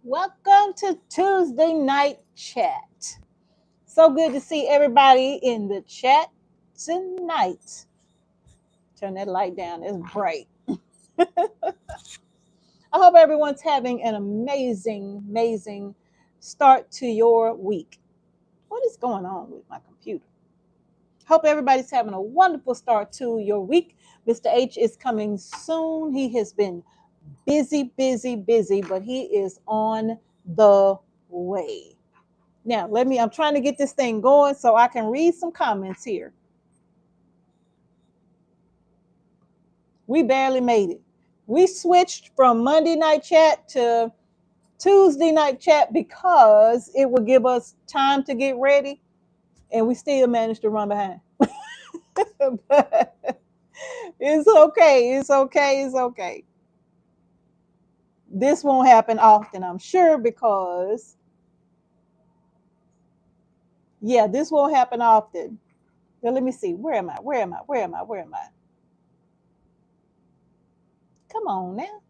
Welcome to Tuesday Night Chat. So good to see everybody in the chat tonight. Turn that light down, it's bright. I hope everyone's having an amazing start to your week. What is going on with my computer? Hope everybody's having a wonderful start to your week. Mr. H is coming soon. He has been busy, but he is on the way. Now, I'm trying to get this thing going so I can read some comments here. We barely made it. We switched from Monday night chat to Tuesday night chat because it would give us time to get ready, and we still managed to run behind. But it's okay. It's okay. It's okay. This won't happen often, I'm sure, because this won't happen often. Now, let me see. Where am I? Come on now.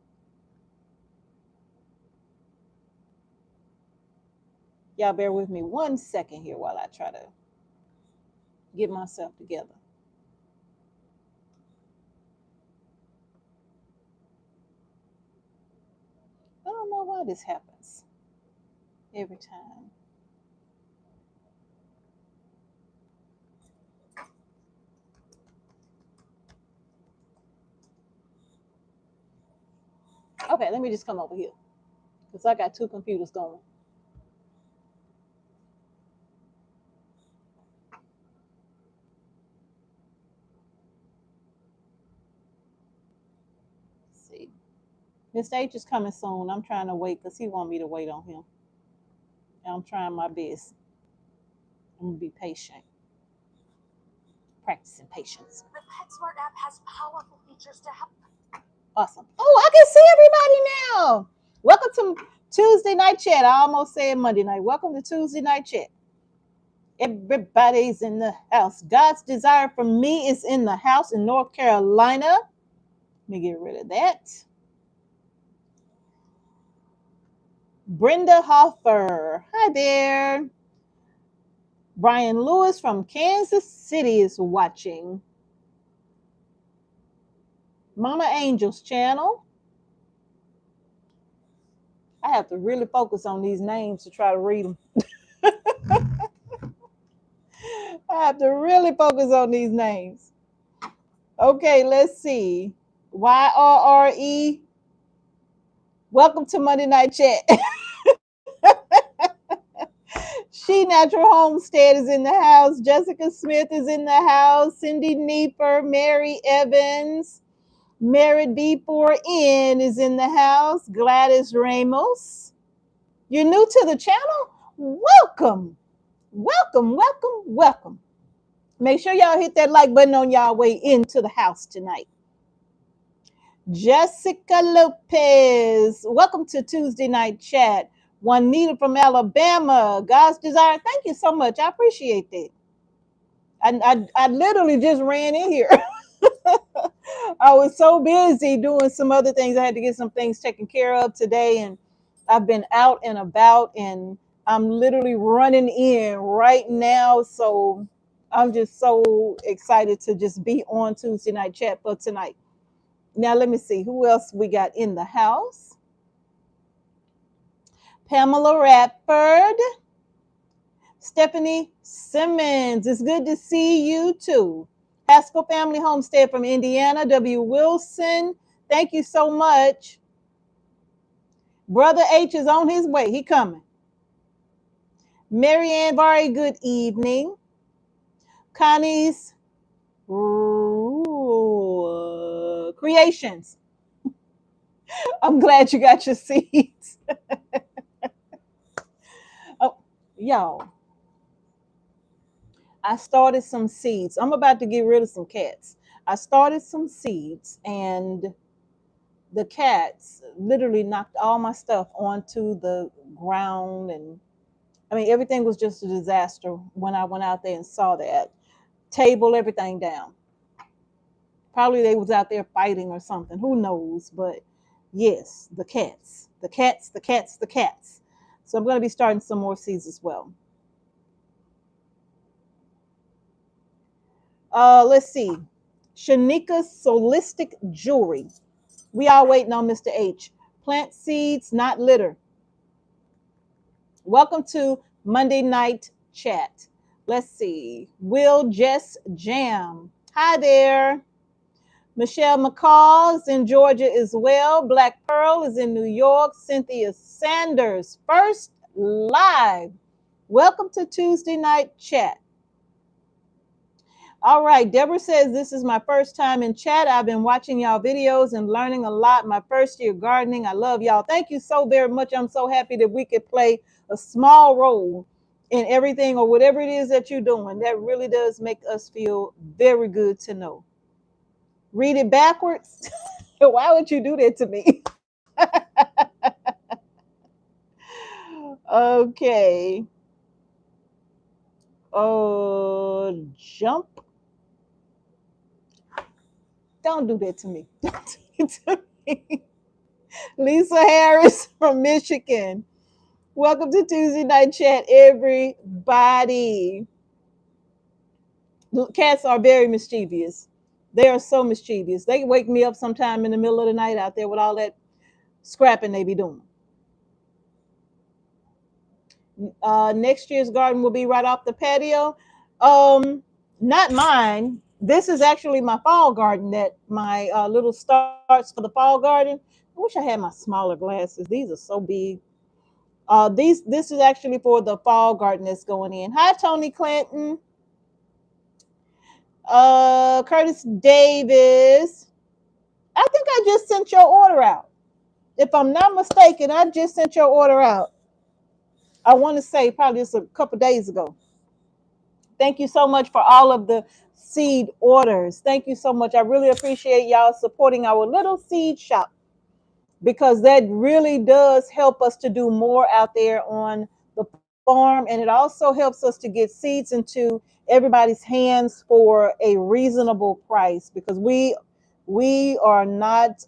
Y'all bear with me 1 second here while I try to get myself together. I don't know why this happens every time. Okay, let me just come over here because I got two computers going. Let's see. Mr. H is coming soon. I'm trying to wait because he wants me to wait on him. And I'm trying my best. I'm going to be patient. Practicing patience. The PetSmart app has powerful features to help. Awesome. Oh, I can see everybody now. Welcome to Tuesday Night Chat. I almost said Monday night. Welcome to Tuesday Night Chat. Everybody's in the house. God's desire for me is in the house in North Carolina. Let me get rid of that. Brenda Hoffer. Hi there. Brian Lewis from Kansas City is watching. Mama Angel's channel. I have to really focus on these names to try to read them. I have to really focus on these names. Okay, let's see. YRRE. Welcome to Monday Night Chat. She Natural Homestead is in the house. Jessica Smith is in the house. Cindy Neeper, Mary Evans, Merritt B4N is in the house. Gladys Ramos. You're new to the channel? Welcome. Welcome. Make sure y'all hit that like button on y'all way into the house tonight. Jessica Lopez. Welcome to Tuesday Night Chat. Juanita from Alabama. God's desire. Thank you so much. I appreciate that. I literally just ran in here. I was so busy doing some other things. I had to get some things taken care of today, and I've been out and about, and I'm literally running in right now. So I'm just so excited to just be on Tuesday Night Chat for tonight. Now, let me see who else we got in the house. Pamela Radford. Stephanie Simmons. It's good to see you too. Haskell Family Homestead from Indiana. W. Wilson. Thank you so much. Brother H is on his way. He coming. Marianne Barry, good evening. Connie's Creations. I'm glad you got your seeds. Oh, y'all. I started some seeds. I'm about to get rid of some cats. I started some seeds, and the cats literally knocked all my stuff onto the ground, and I mean everything was just a disaster when I went out there and saw that. Table everything down. Probably they was out there fighting or something. Who knows? But yes, the cats The cats, the cats, the cats. So I'm going to be starting some more seeds as well. Let's see. Shanika's Solistic Jewelry. We are waiting on Mr. H. Plant seeds, not litter. Welcome to Monday Night Chat. Let's see. Will Jess Jam. Hi there. Michelle McCall is in Georgia as well. Black Pearl is in New York. Cynthia Sanders, first live. Welcome to Tuesday Night Chat. All right, Deborah says, this is my first time in chat. I've been watching y'all videos and learning a lot. My first year gardening. I love y'all. Thank you so very much. I'm so happy that we could play a small role in everything or whatever it is that you're doing. That really does make us feel very good to know. Read it backwards. Why would you do that to me? Okay. Oh, jump. Don't do that to me. Don't do it to me. Lisa Harris from Michigan. Welcome to Tuesday Night Chat, everybody. Cats are very mischievous. They are so mischievous. They wake me up sometime in the middle of the night out there with all that scrapping they be doing. Next year's garden will be right off the patio. Not mine. This is actually my fall garden. That my little starts for the fall garden. I wish I had my smaller glasses. These are so big. This is actually for the fall garden that's going in. Hi, Tony Clinton. Curtis Davis. I think I just sent your order out. If I'm not mistaken, I just sent your order out. I want to say probably just a couple days ago. Thank you so much for all of the seed orders. Thank you so much. I really appreciate y'all supporting our little seed shop, because that really does help us to do more out there on the farm. And it also helps us to get seeds into everybody's hands for a reasonable price, because we are not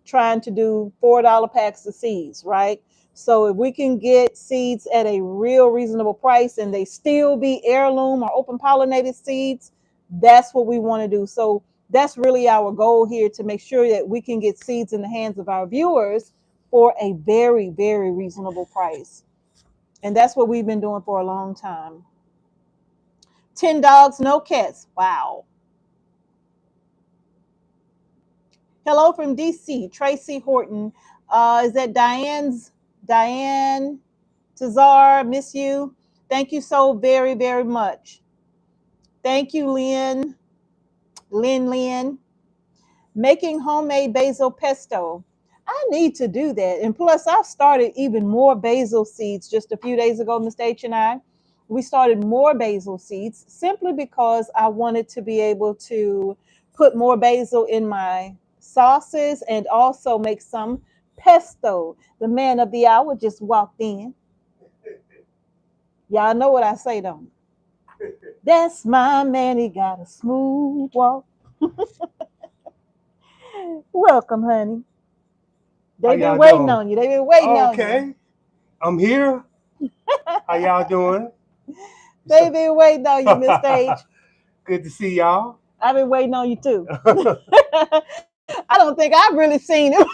trying to do $4 packs of seeds, right? So if we can get seeds at a real reasonable price and they still be heirloom or open pollinated seeds, that's what we want to do. So that's really our goal here, to make sure that we can get seeds in the hands of our viewers for a very, very reasonable price. And that's what we've been doing for a long time. 10 dogs, no cats. Wow. Hello from DC, Tracy Horton. Is that Diane Tazar? Miss you. Thank you so very, very much. Thank you, Lynn. Lynn. Making homemade basil pesto. I need to do that. And plus, I've started even more basil seeds just a few days ago, Mr. H and I. We started more basil seeds simply because I wanted to be able to put more basil in my sauces and also make some pesto. The man of the hour just walked in. Y'all know what I say, don't you? That's my man. He got a smooth walk. Welcome, honey. They've been waiting on you. They've been waiting on you. Okay, I'm here. How y'all doing? They've been waiting on you, Mr. H. Good to see y'all. I've been waiting on you too. I don't think I've really seen him.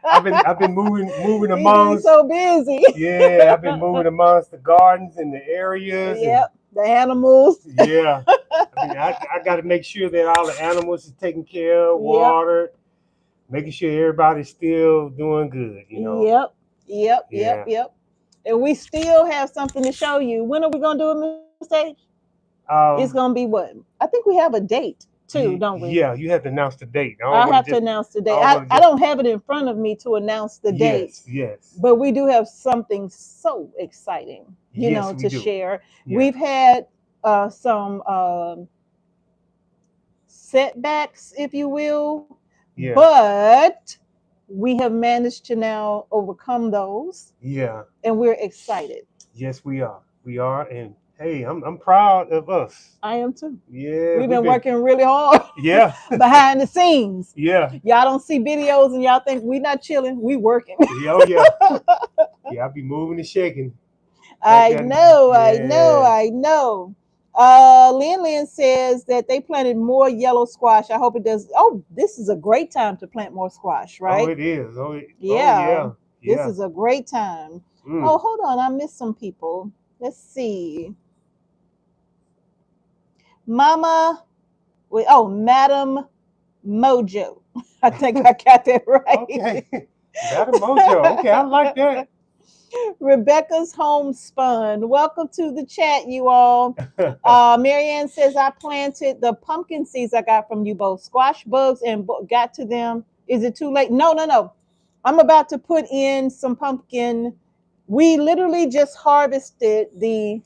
I've been moving He's been amongst. so busy. Yeah, I've been moving amongst the gardens and the areas. Yep, the animals. Yeah, I got to make sure that all the animals is taken care of, watered, making sure everybody's still doing good. You know. Yep. And we still have something to show you. When are we gonna do it, Mr. H? It's gonna be what? I think we have a date too, don't we? Yeah, you have to announce the date. I have to announce the date. I don't have it in front of me to announce the date. Yes. But we do have something so exciting, to share. Yeah. We've had some setbacks, if you will, but we have managed to now overcome those. Yeah. And we're excited. Yes, we are. We are, and Hey, I'm proud of us. I am too. Yeah, We've been working really hard Yeah, behind the scenes. yeah, Y'all don't see videos and y'all think we not chilling. We working. oh yeah, yeah. I be moving and shaking. Got I that? know, I know, Yeah. I know. Lynn says that they planted more yellow squash. I hope it does. Oh, this is a great time to plant more squash, Oh, right? it is. Oh Yeah, yeah, this yeah. is a great time. Oh, Mm. hold on, I missed some people. Let's see. Mama, wait, oh, Madam Mojo. I think I got that right. Okay, Madam Mojo. Okay, I like that. Rebecca's Homespun. Welcome to the chat, you all. Marianne says, I planted the pumpkin seeds I got from you both. Squash bugs and got to them. Is it too late? No, no, no. I'm about to put in some pumpkin. We literally just harvested the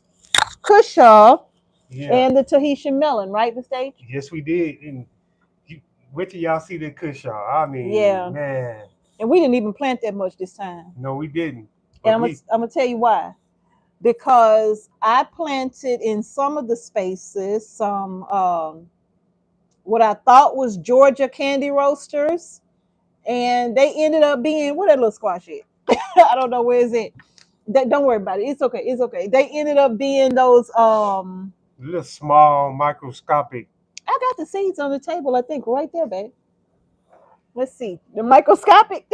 cushaw Yeah. and the Tahitian melon, right, the stage? Yes, we did. And you, wait till y'all see the cushion. I mean, Yeah. man. And we didn't even plant that much this time. No, we didn't. And But I'm gonna tell you why. Because I planted in some of the spaces some what I thought was Georgia candy roasters, and they ended up being what that little squash is. I don't know where is it. Don't worry about it. It's okay. It's okay. They ended up being those. little small, microscopic. I got the seeds on the table. I think right there, babe. Let's see the microscopic.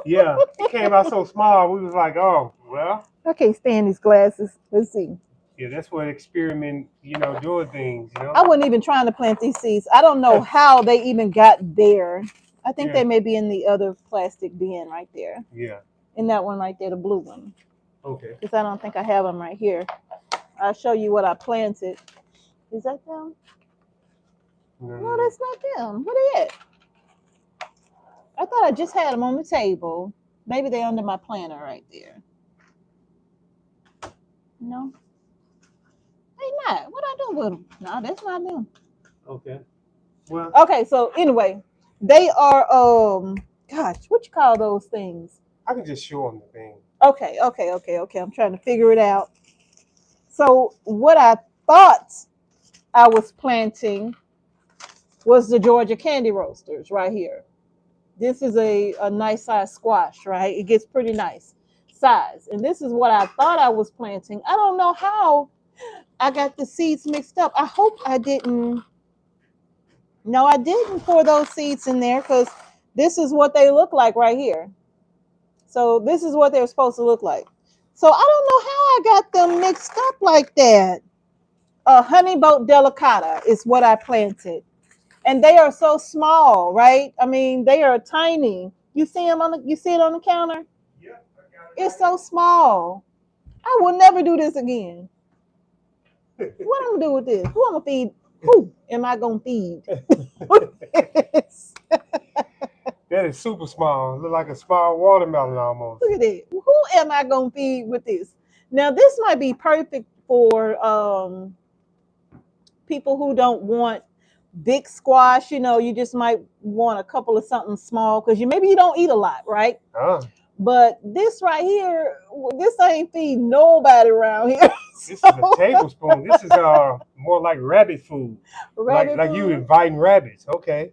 Yeah, it came out so small. We was like, oh, well, I can't stand these glasses. Let's see. yeah, that's what experiment, doing things, I wasn't even trying to plant these seeds. I don't know how they even got there. I think Yeah, they may be in the other plastic bin right there. yeah. In that one right there, the blue one. Okay. Because I don't think I have them right here. I'll show you what I planted. Is that them? No, that's not them. What are they at? I thought I just had them on the table. Maybe they're under my planter right there. No, they not. What I do with them? No, that's not them. Okay. Well, Okay, so anyway, they are gosh, what you call those things? I can just show them the thing. Okay. I'm trying to figure it out. So what I thought I was planting was the Georgia candy roasters right here. This is a nice size squash, right? It gets pretty nice size. And this is what I thought I was planting. I don't know how I got the seeds mixed up. I hope I didn't. No, I didn't pour those seeds in there because this is what they look like right here. So this is what they're supposed to look like. So I don't know how I got them mixed up like that. A honey boat delicata is what I planted. And they are so small, right? I mean, they are tiny. You see them you see it on the counter? Yep, I got It's so small. I will never do this again. it. What I'm gonna do with this? Who I'm gonna feed? Who am I gonna feed? That is super small. Look like a small watermelon almost. Look at that. Who am I gonna feed with this? Now this might be perfect for people who don't want big squash. You just might want a couple of something small because maybe you don't eat a lot, right? But this right here, this ain't feed nobody around here. This is a tablespoon. This is more like rabbit food. Rabbit like food? you inviting rabbits. Okay.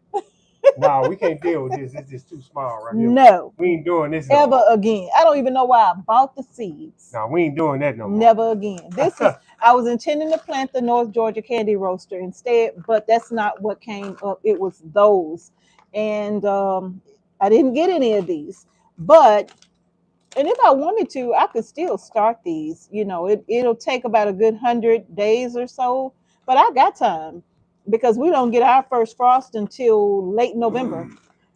No, we can't deal with this. It's just too small right here. No. We ain't doing this ever no again. I don't even know why I bought the seeds. No, we ain't doing that no more. Never again. This is I was intending to plant the North Georgia candy roaster instead, but that's not what came up. It was those. And I didn't get any of these. But and if I wanted to, I could still start these. It'll take about a good 100 days or so, but I got time because we don't get our first frost until late November.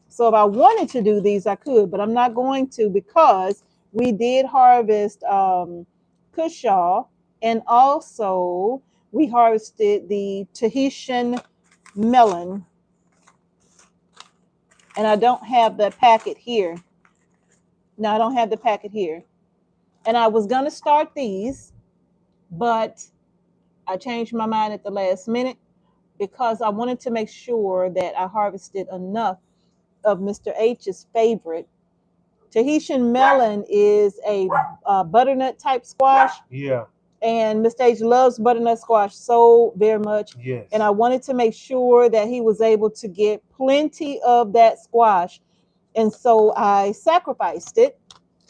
So if I wanted to do these, I could, but I'm not going to because we did harvest cushaw, and also we harvested the Tahitian melon, and I don't have the packet here. No, I don't have the packet here. And I was going to start these, but I changed my mind at the last minute because I wanted to make sure that I harvested enough of Mr. H's favorite. Tahitian melon is a butternut type squash. Yeah. And Miss Stage loves butternut squash so very much. Yes. And I wanted to make sure that he was able to get plenty of that squash. And so I sacrificed it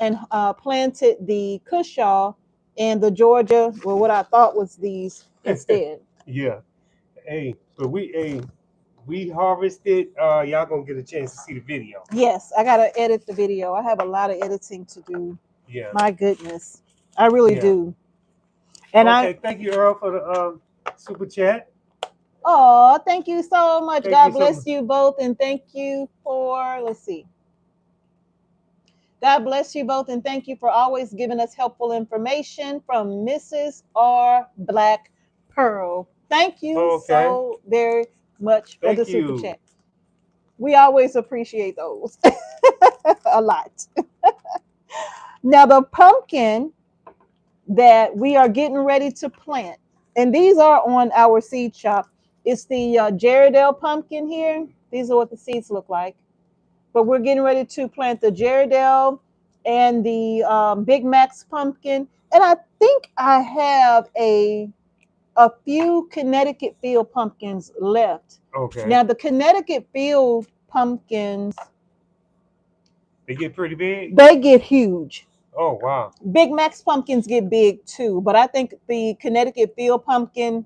and planted the Cushaw and the Georgia, well, what I thought was these instead. Yeah. Hey, but we harvested. Y'all gonna get a chance to see the video. Yes, I gotta edit the video. I have a lot of editing to do. Yeah. My goodness, I really Yeah. do. And Okay, thank you, Earl, for the super chat. oh, thank you so much. Thank God you so bless much. you both, and thank you for, let's see. God bless you both, and thank you for always giving us helpful information from Mrs. R. Black Pearl. Thank you Okay. so very much for Thank the super you. chat. We always appreciate those a lot. Now, the pumpkin that we are getting ready to plant, and these are on our seed shop. It's the Jaredale pumpkin here. These are what the seeds look like. But we're getting ready to plant the Jaredale and the Big Max pumpkin. And I think I have a few Connecticut field pumpkins left. Okay. Now, the Connecticut field pumpkins, They get pretty big. they get huge. Oh wow. Big Max pumpkins get big too, but I think the Connecticut field pumpkin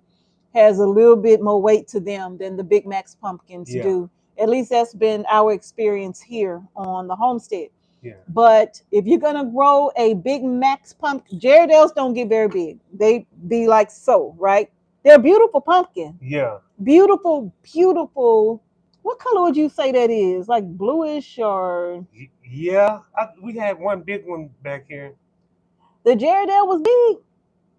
has a little bit more weight to them than the Big Max pumpkins do. At least that's been our experience here on the homestead. Yeah. But if you're gonna grow a Big Max pumpkin, Jaredales don't get very big. They be like so, right? They're beautiful pumpkin. Yeah. Beautiful, beautiful. What color would you say that is? Like bluish or? Yeah. We had one big one back here. The Jaredale was big.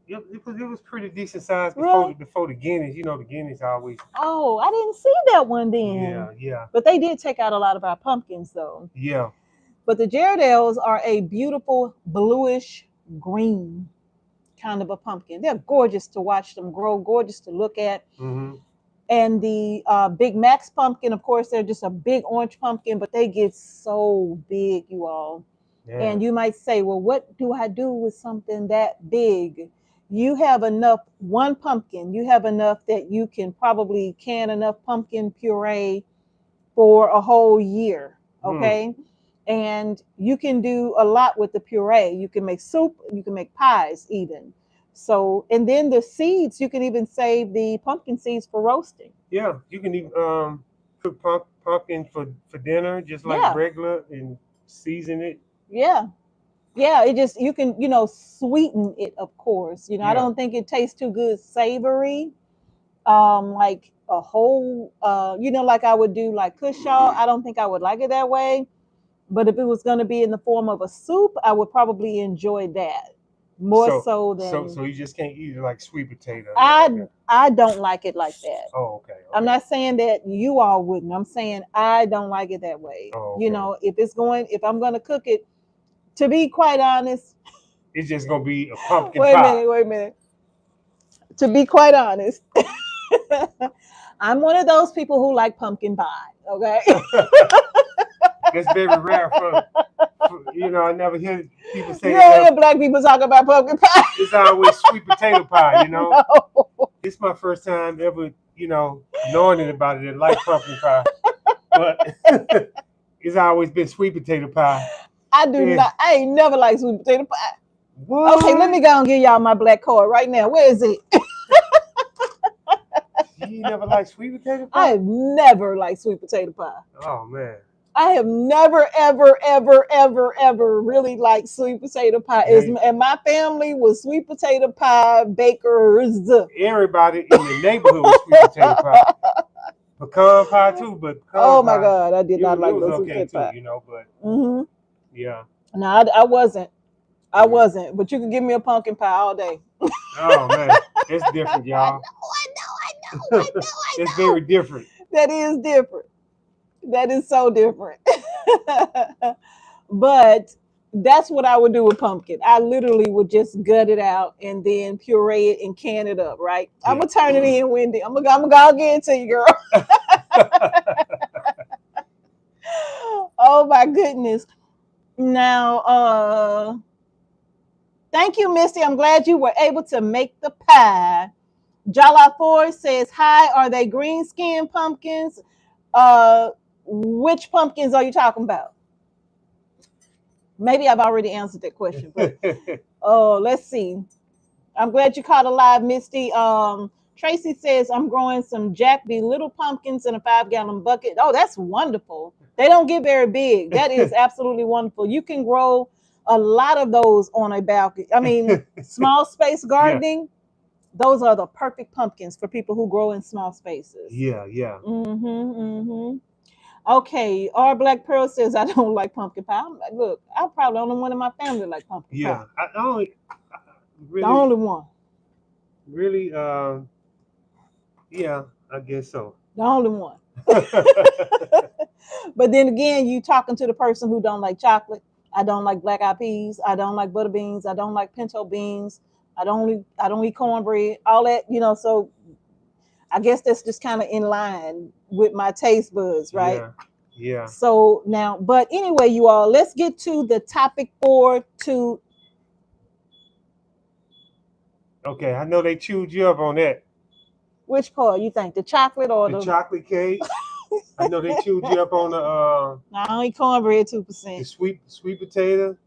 It was pretty decent size Really? before the Guineas. You know, the Guineas always. Oh, I didn't see that one then. Yeah. Yeah. But they did take out a lot of our pumpkins though. Yeah. But the Jaredales are a beautiful bluish green kind of a pumpkin. They're gorgeous to watch them grow, gorgeous to look at. Mm-hmm. And the Big Max pumpkin, of course, they're just a big orange pumpkin, but they get so big, you all. Yeah. And you might say, well, what do I do with something that big? You have enough, one pumpkin, you have enough that you can probably can enough pumpkin puree for a whole year. Okay. And you can do a lot with the puree. You can make soup, you can make pies even. So, and then the seeds, you can even save the pumpkin seeds for roasting. Yeah, you can even cook pumpkin for dinner, just like Yeah. regular, and season it. Yeah. Yeah, it just, you can, sweeten it, of course. I Yeah. don't think it tastes too good savory. Like a whole, like I would do like Cushaw. I don't think I would like it that way. But if it was going to be in the form of a soup, I would probably enjoy that more so than. So you just can't eat it like sweet potato. I don't like it like that. Oh, okay. I'm not saying that you all wouldn't. I'm saying I don't like it that way. Oh, okay. If I'm going to cook it, to be quite honest, it's just going to be a pumpkin wait pie. Wait a minute. To be quite honest, I'm one of those people who like pumpkin pie. Okay. That's very rare for I never hear people say you don't hear black people talk about pumpkin pie. It's always sweet potato pie, No. It's my first time ever, knowing about it and like pumpkin pie. But it's always been sweet potato pie. I ain't never liked sweet potato pie. What? Okay, let me go and give y'all my black card right now. Where is it? You never liked sweet potato pie? I have never liked sweet potato pie. Oh, man. I have never, ever, ever, ever, ever really liked sweet potato pie. Yeah. And my family was sweet potato pie bakers. Everybody in the neighborhood was sweet potato pie. Pecan pie too, but my God, I did not like those sweet potato pie. But yeah. No, I wasn't. I wasn't. But you can give me a pumpkin pie all day. Oh man, it's different, y'all. I know. It's very different. That is different. That is so different. But that's what I would do with pumpkin. I literally would just gut it out and then puree it and can it up, right? Yeah. I'm going to turn it in, Wendy. I'm going to go again to you, girl. Oh, my goodness. Now, Thank you, Misty. I'm glad you were able to make the pie. Jala Ford says, hi, are they green skin pumpkins? Which pumpkins are you talking about? Maybe I've already answered that question, but let's see. I'm glad you caught alive, Misty. Tracy says, I'm growing some Jack B. Little pumpkins in a 5-gallon bucket. Oh, that's wonderful. They don't get very big. That is absolutely wonderful. You can grow a lot of those on a balcony. I mean, small space gardening. Yeah. Those are the perfect pumpkins for people who grow in small spaces. Yeah. Okay, R Black Pearl says, I don't like pumpkin pie. Look, I'm probably the only one in my family like pumpkin pie. Yeah, I only really, the only one. Really, yeah, I guess so. The only one. But then again, you talking to the person who don't like chocolate. I don't like black eyed peas. I don't like butter beans. I don't like pinto beans. I don't eat cornbread. All that, so I guess that's just kind of in line with my taste buds, right? Yeah. So now, but anyway, you all, let's get to the topic for two. Okay, I know they chewed you up on that. Which part you think? The chocolate or the chocolate cake? I know they chewed you up on the I don't eat cornbread 2%. The sweet potato.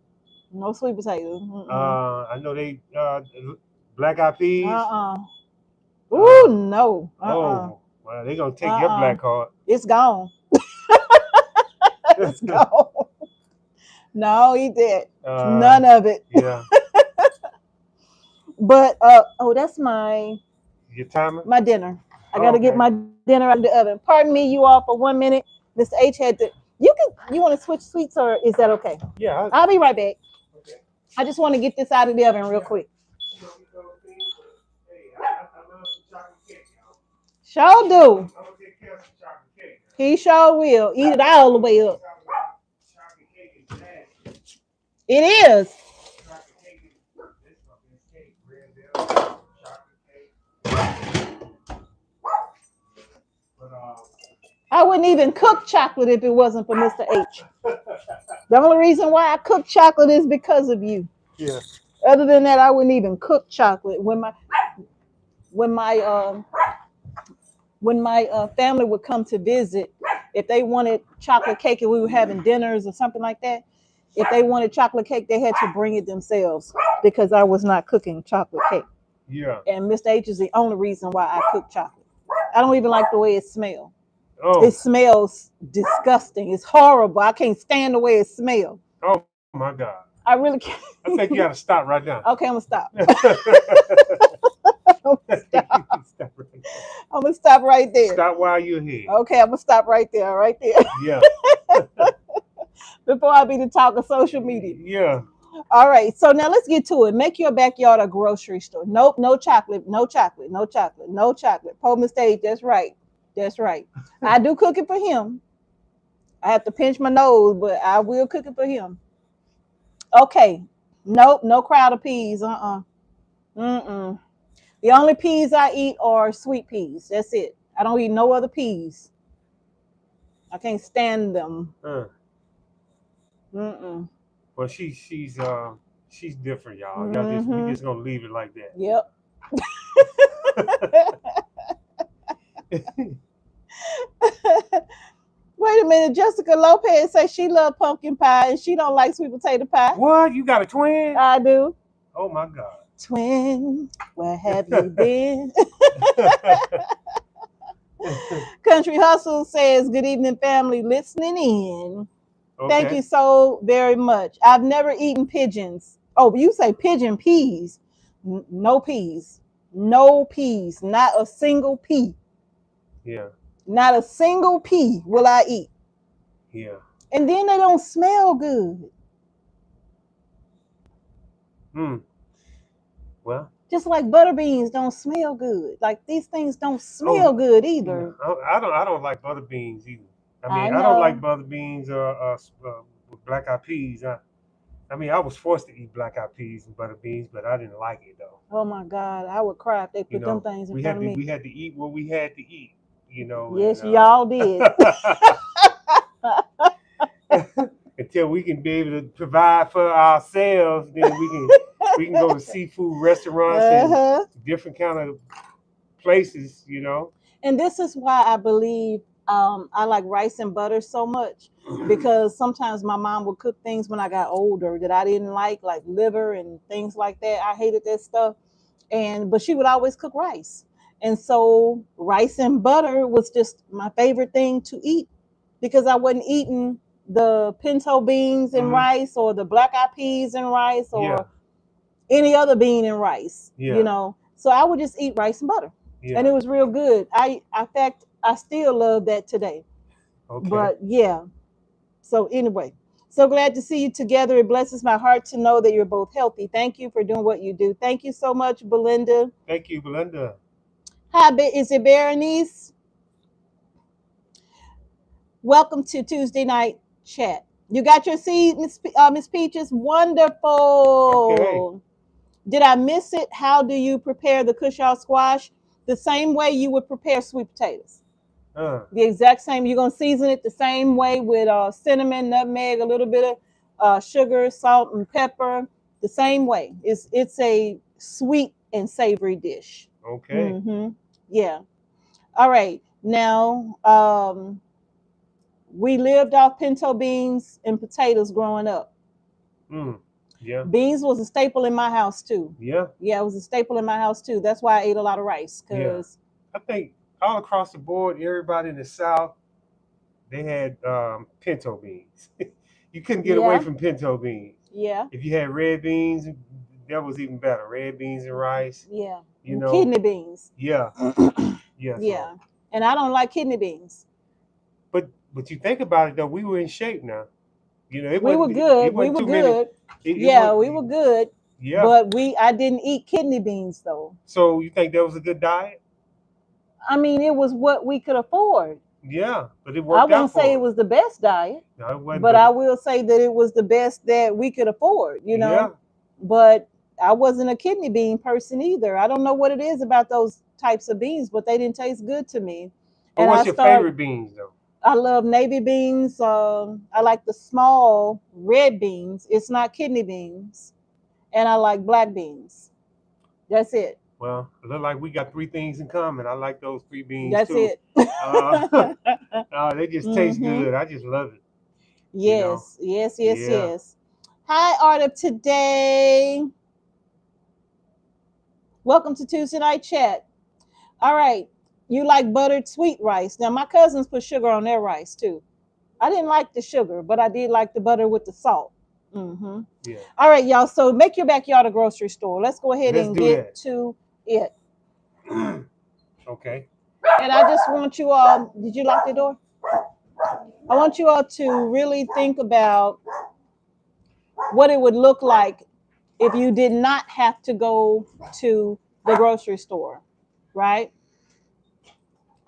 No sweet potato. I know they black eyed peas. Ooh, no. Oh, well, they gonna take your black card. It's gone. It's gone. No, he did. None of it. Yeah. But that's my your timer? My dinner. I gotta get my dinner out of the oven. Pardon me, you all, for 1 minute. Mr. H had to. You want to switch sweets, or is that okay? Yeah. I'll be right back. Okay. I just want to get this out of the oven real quick. Sure do. He sure will. Eat it all the way up. It is. I wouldn't even cook chocolate if it wasn't for Mr. H. The only reason why I cook chocolate is because of you. Yeah. Other than that, I wouldn't even cook chocolate. When my family would come to visit, if they wanted chocolate cake and we were having dinners or something like that, if they wanted chocolate cake, they had to bring it themselves because I was not cooking chocolate cake. Yeah. And Mr. H is the only reason why I cook chocolate. I don't even like the way it smells. Oh. It smells disgusting. It's horrible. I can't stand the way it smells. Oh my God. I really can't. I think you got to stop right now. Okay, I'm gonna stop. I'm gonna stop right there. Stop while you're here. Okay, I'm gonna stop right there. Right there. Yeah. Before I be the talk of social media. Yeah. All right. So now let's get to it. Make your backyard a grocery store. Nope. No chocolate. No chocolate. No chocolate. No chocolate. Pullman Stage. That's right. That's right. I do cook it for him. I have to pinch my nose, but I will cook it for him. Okay. Nope. No crowd of peas. The only peas I eat are sweet peas. That's it. I don't eat no other peas. I can't stand them. Well, she's different, y'all. We just gonna leave it like that. Yep. Wait a minute, Jessica Lopez says she loves pumpkin pie and she don't like sweet potato pie. What? You got a twin? I do. Oh my God. Twin, where have you been? Country Hustle says, good evening, family, listening in. Okay. Thank you so very much. I've never eaten pigeons. Oh, you say pigeon peas. No peas. No peas. Not a single pea. Yeah. Not a single pea will I eat. Yeah. And then they don't smell good. Well. Just like butter beans don't smell good. Like these things don't smell good either. I don't like butter beans either. I don't like butter beans or with black eyed peas. I was forced to eat black eyed peas and butter beans, but I didn't like it though. Oh my God, I would cry if they put them things in front of me. We had to eat what we had to eat, Yes, y'all did. until we can be able to provide for ourselves. Then we can go to seafood restaurants and different kind of places, you know. And this is why I believe I like rice and butter so much, because sometimes my mom would cook things when I got older that I didn't like liver and things like that. I hated that stuff, but she would always cook rice, and so rice and butter was just my favorite thing to eat, because I wasn't eating the pinto beans and rice, or the black eyed peas and rice, or any other bean and rice, you know. So I would just eat rice and butter, and it was real good. In fact, I still love that today. Okay. But yeah. So anyway, so glad to see you together. It blesses my heart to know that you're both healthy. Thank you for doing what you do. Thank you so much, Belinda. Thank you, Belinda. Hi, is it Berenice? Welcome to Tuesday night chat. You got your seed, Miss Peaches? Wonderful. Okay. Did I miss it? How do you prepare the cushaw squash? The same way you would prepare sweet potatoes. The exact same. You're going to season it the same way with cinnamon, nutmeg, a little bit of sugar, salt, and pepper. The same way. It's a sweet and savory dish. Okay. Mm-hmm. Yeah. All right. Now, we lived off pinto beans and potatoes growing up. Yeah. Beans was a staple in my house too. Yeah. Yeah, it was a staple in my house too. That's why I ate a lot of rice. Cause I think all across the board, everybody in the South, they had pinto beans. You couldn't get away from pinto beans. Yeah. If you had red beans, that was even better. Red beans and rice. Yeah. You know. Kidney beans. Yeah. Yeah. Yeah. And I don't like kidney beans. But you think about it though, we were in shape now. You know, we were good. We were good. We were good. Yeah. But I didn't eat kidney beans though. So you think that was a good diet? I mean, it was what we could afford. Yeah, but it worked out. I won't say it was the best diet. No, it wasn't. But I will say that it was the best that we could afford, you know. Yeah. But I wasn't a kidney bean person either. I don't know what it is about those types of beans, but they didn't taste good to me. But what's your favorite beans though? I love navy beans. I like the small red beans. It's not kidney beans. And I like black beans. That's it. Well, it looks like we got three things in common. I like those three beans That's too. It. They just taste good. I just love it. Yes, you know? Yes. Hi, Art of Today. Welcome to Tuesday Night Chat. All right. You like buttered sweet rice. Now, my cousins put sugar on their rice too. I didn't like the sugar, but I did like the butter with the salt. Mm-hmm. Yeah. All right, y'all. So make your backyard a grocery store. Let's go ahead and get to it. Okay. And I just want you all, did you lock the door? I want you all to really think about what it would look like if you did not have to go to the grocery store, right?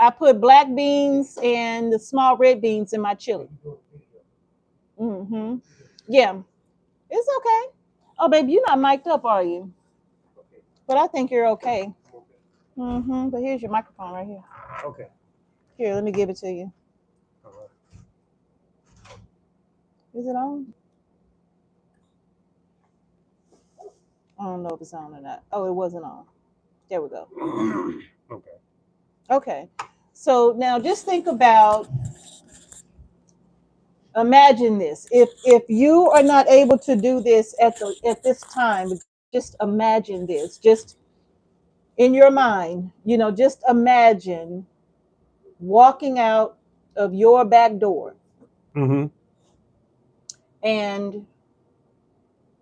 I put black beans and the small red beans in my chili. Mm-hmm. Yeah, it's okay. Oh, baby, you're not mic'd up, are you? But I think you're okay. Mm-hmm. But here's your microphone right here. Okay. Here, let me give it to you. Is it on? I don't know if it's on or not. Oh, it wasn't on. There we go. Okay. So now just think about, imagine this. If you are not able to do this at this time, just imagine this. Just in your mind, you know, just imagine walking out of your back door. Mm-hmm. And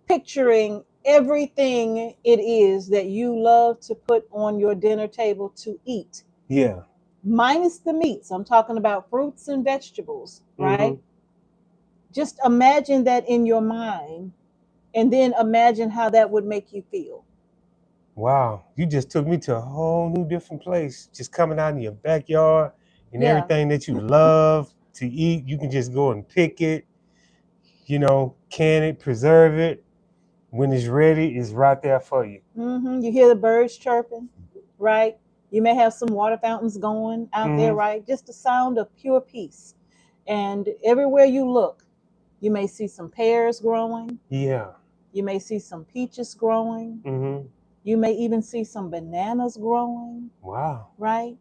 picturing everything it is that you love to put on your dinner table to eat. Yeah. Minus the meats. I'm talking about fruits and vegetables, right? Mm-hmm. Just imagine that in your mind, and then imagine how that would make you feel. Wow. You just took me to a whole new different place. Just coming out in your backyard and everything that you love to eat, you can just go and pick it, you know, can it, preserve it. When it's ready, it's right there for you. Mm-hmm. You hear the birds chirping, right? You may have some water fountains going out there, right? Just the sound of pure peace. And everywhere you look, You may see some pears growing. Yeah. You may see some peaches growing. Mm-hmm. You may even see some bananas growing, Wow. right?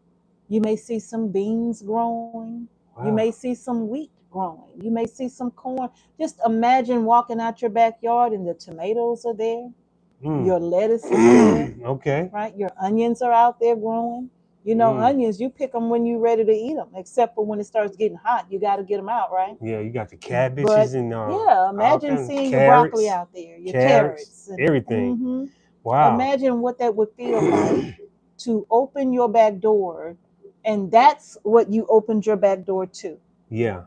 You may see some beans growing. You may Wow. see some wheat growing. You may see some corn. Just imagine walking out your backyard and the tomatoes are there. Mm. Your lettuce is there, Okay. right? Your onions are out there growing. You know, Mm. onions, you pick them when you're ready to eat them, except for when it starts getting hot. You got to get them out, right? Yeah, you got the cabbages But and yeah, all imagine kinds of seeing your broccoli carrots, out there, your carrots, and everything. Wow. imagine what that would feel like to open your back door, and that's what you opened your back door to, Yeah.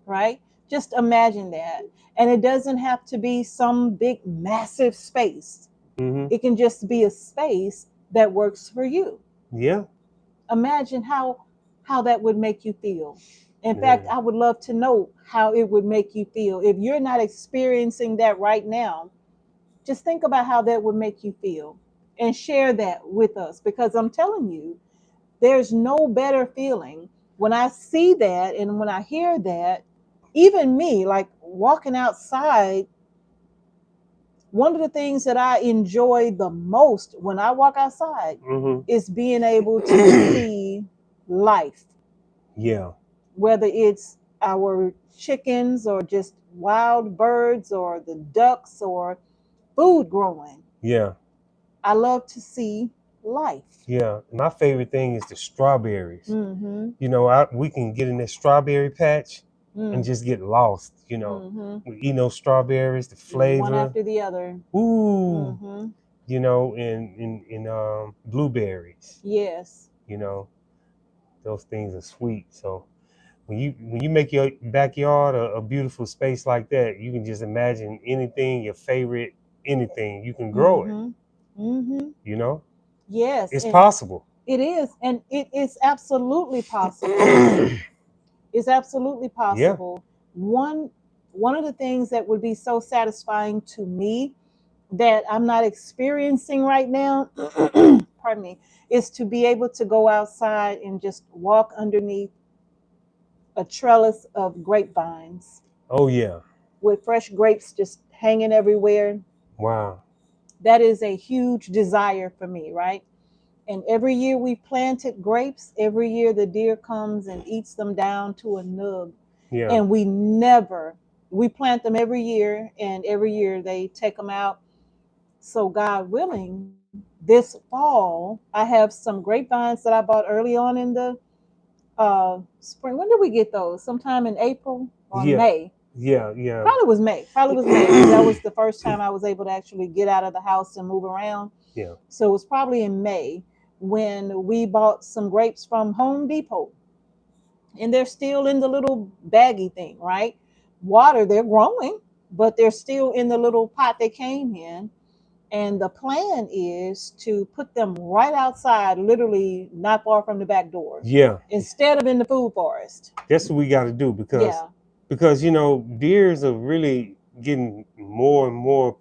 right? Just imagine that. And it doesn't have to be some big, massive space. Mm-hmm. It can just be a space that works for you. Yeah. Imagine how that would make you feel. In fact, Man. I would love to know how it would make you feel. If you're not experiencing that right now, just think about how that would make you feel and share that with us, because I'm telling you, there's no better feeling when I see that and when I hear that. Even me, like walking outside, one of the things that I enjoy the most when I walk outside Mm-hmm. is being able to see life, Yeah. whether it's our chickens or just wild birds or the ducks or food growing. Yeah. I love to see life. Yeah. My favorite thing is the strawberries. Mm-hmm. You know, we can get in that strawberry patch and Mm. just get lost. You know, Mm-hmm. we eat those strawberries, the One flavor. after the other. Ooh. Mm-hmm. You know, in blueberries. Yes. You know, those things are sweet. So when you make your backyard a beautiful space like that, you can just imagine anything, your favorite anything, you can grow it. Mm-hmm. Mm-hmm. You know, Yes, it's and possible. it is, and it is absolutely possible. It's absolutely Yeah. possible. One one of the things that would be so satisfying to me that I'm not experiencing right now, pardon me, is to be able to go outside and just walk underneath a trellis of grapevines Oh yeah. with fresh grapes just hanging everywhere. Wow. That is a huge desire for me, right? And every year we planted grapes, every year the deer comes and eats them down to a nub. Yeah. And we plant them every year, and every year they take them out. So, God willing, this fall, I have some grapevines that I bought early on in the spring. When did we get those? Sometime in April or Yeah. May. Yeah. Yeah. Probably was May. Probably was May, because that was the first time I was able to actually get out of the house and move around. Yeah. So it was probably in May when we bought some grapes from Home Depot. And they're still in the little baggy thing, right? Water, they're growing, but they're still in the little pot they came in. And the plan is to put them right outside, literally not far from the back doors, Yeah. instead of in the food forest. That's what we got to do Yeah. because you know deers are really getting more and more.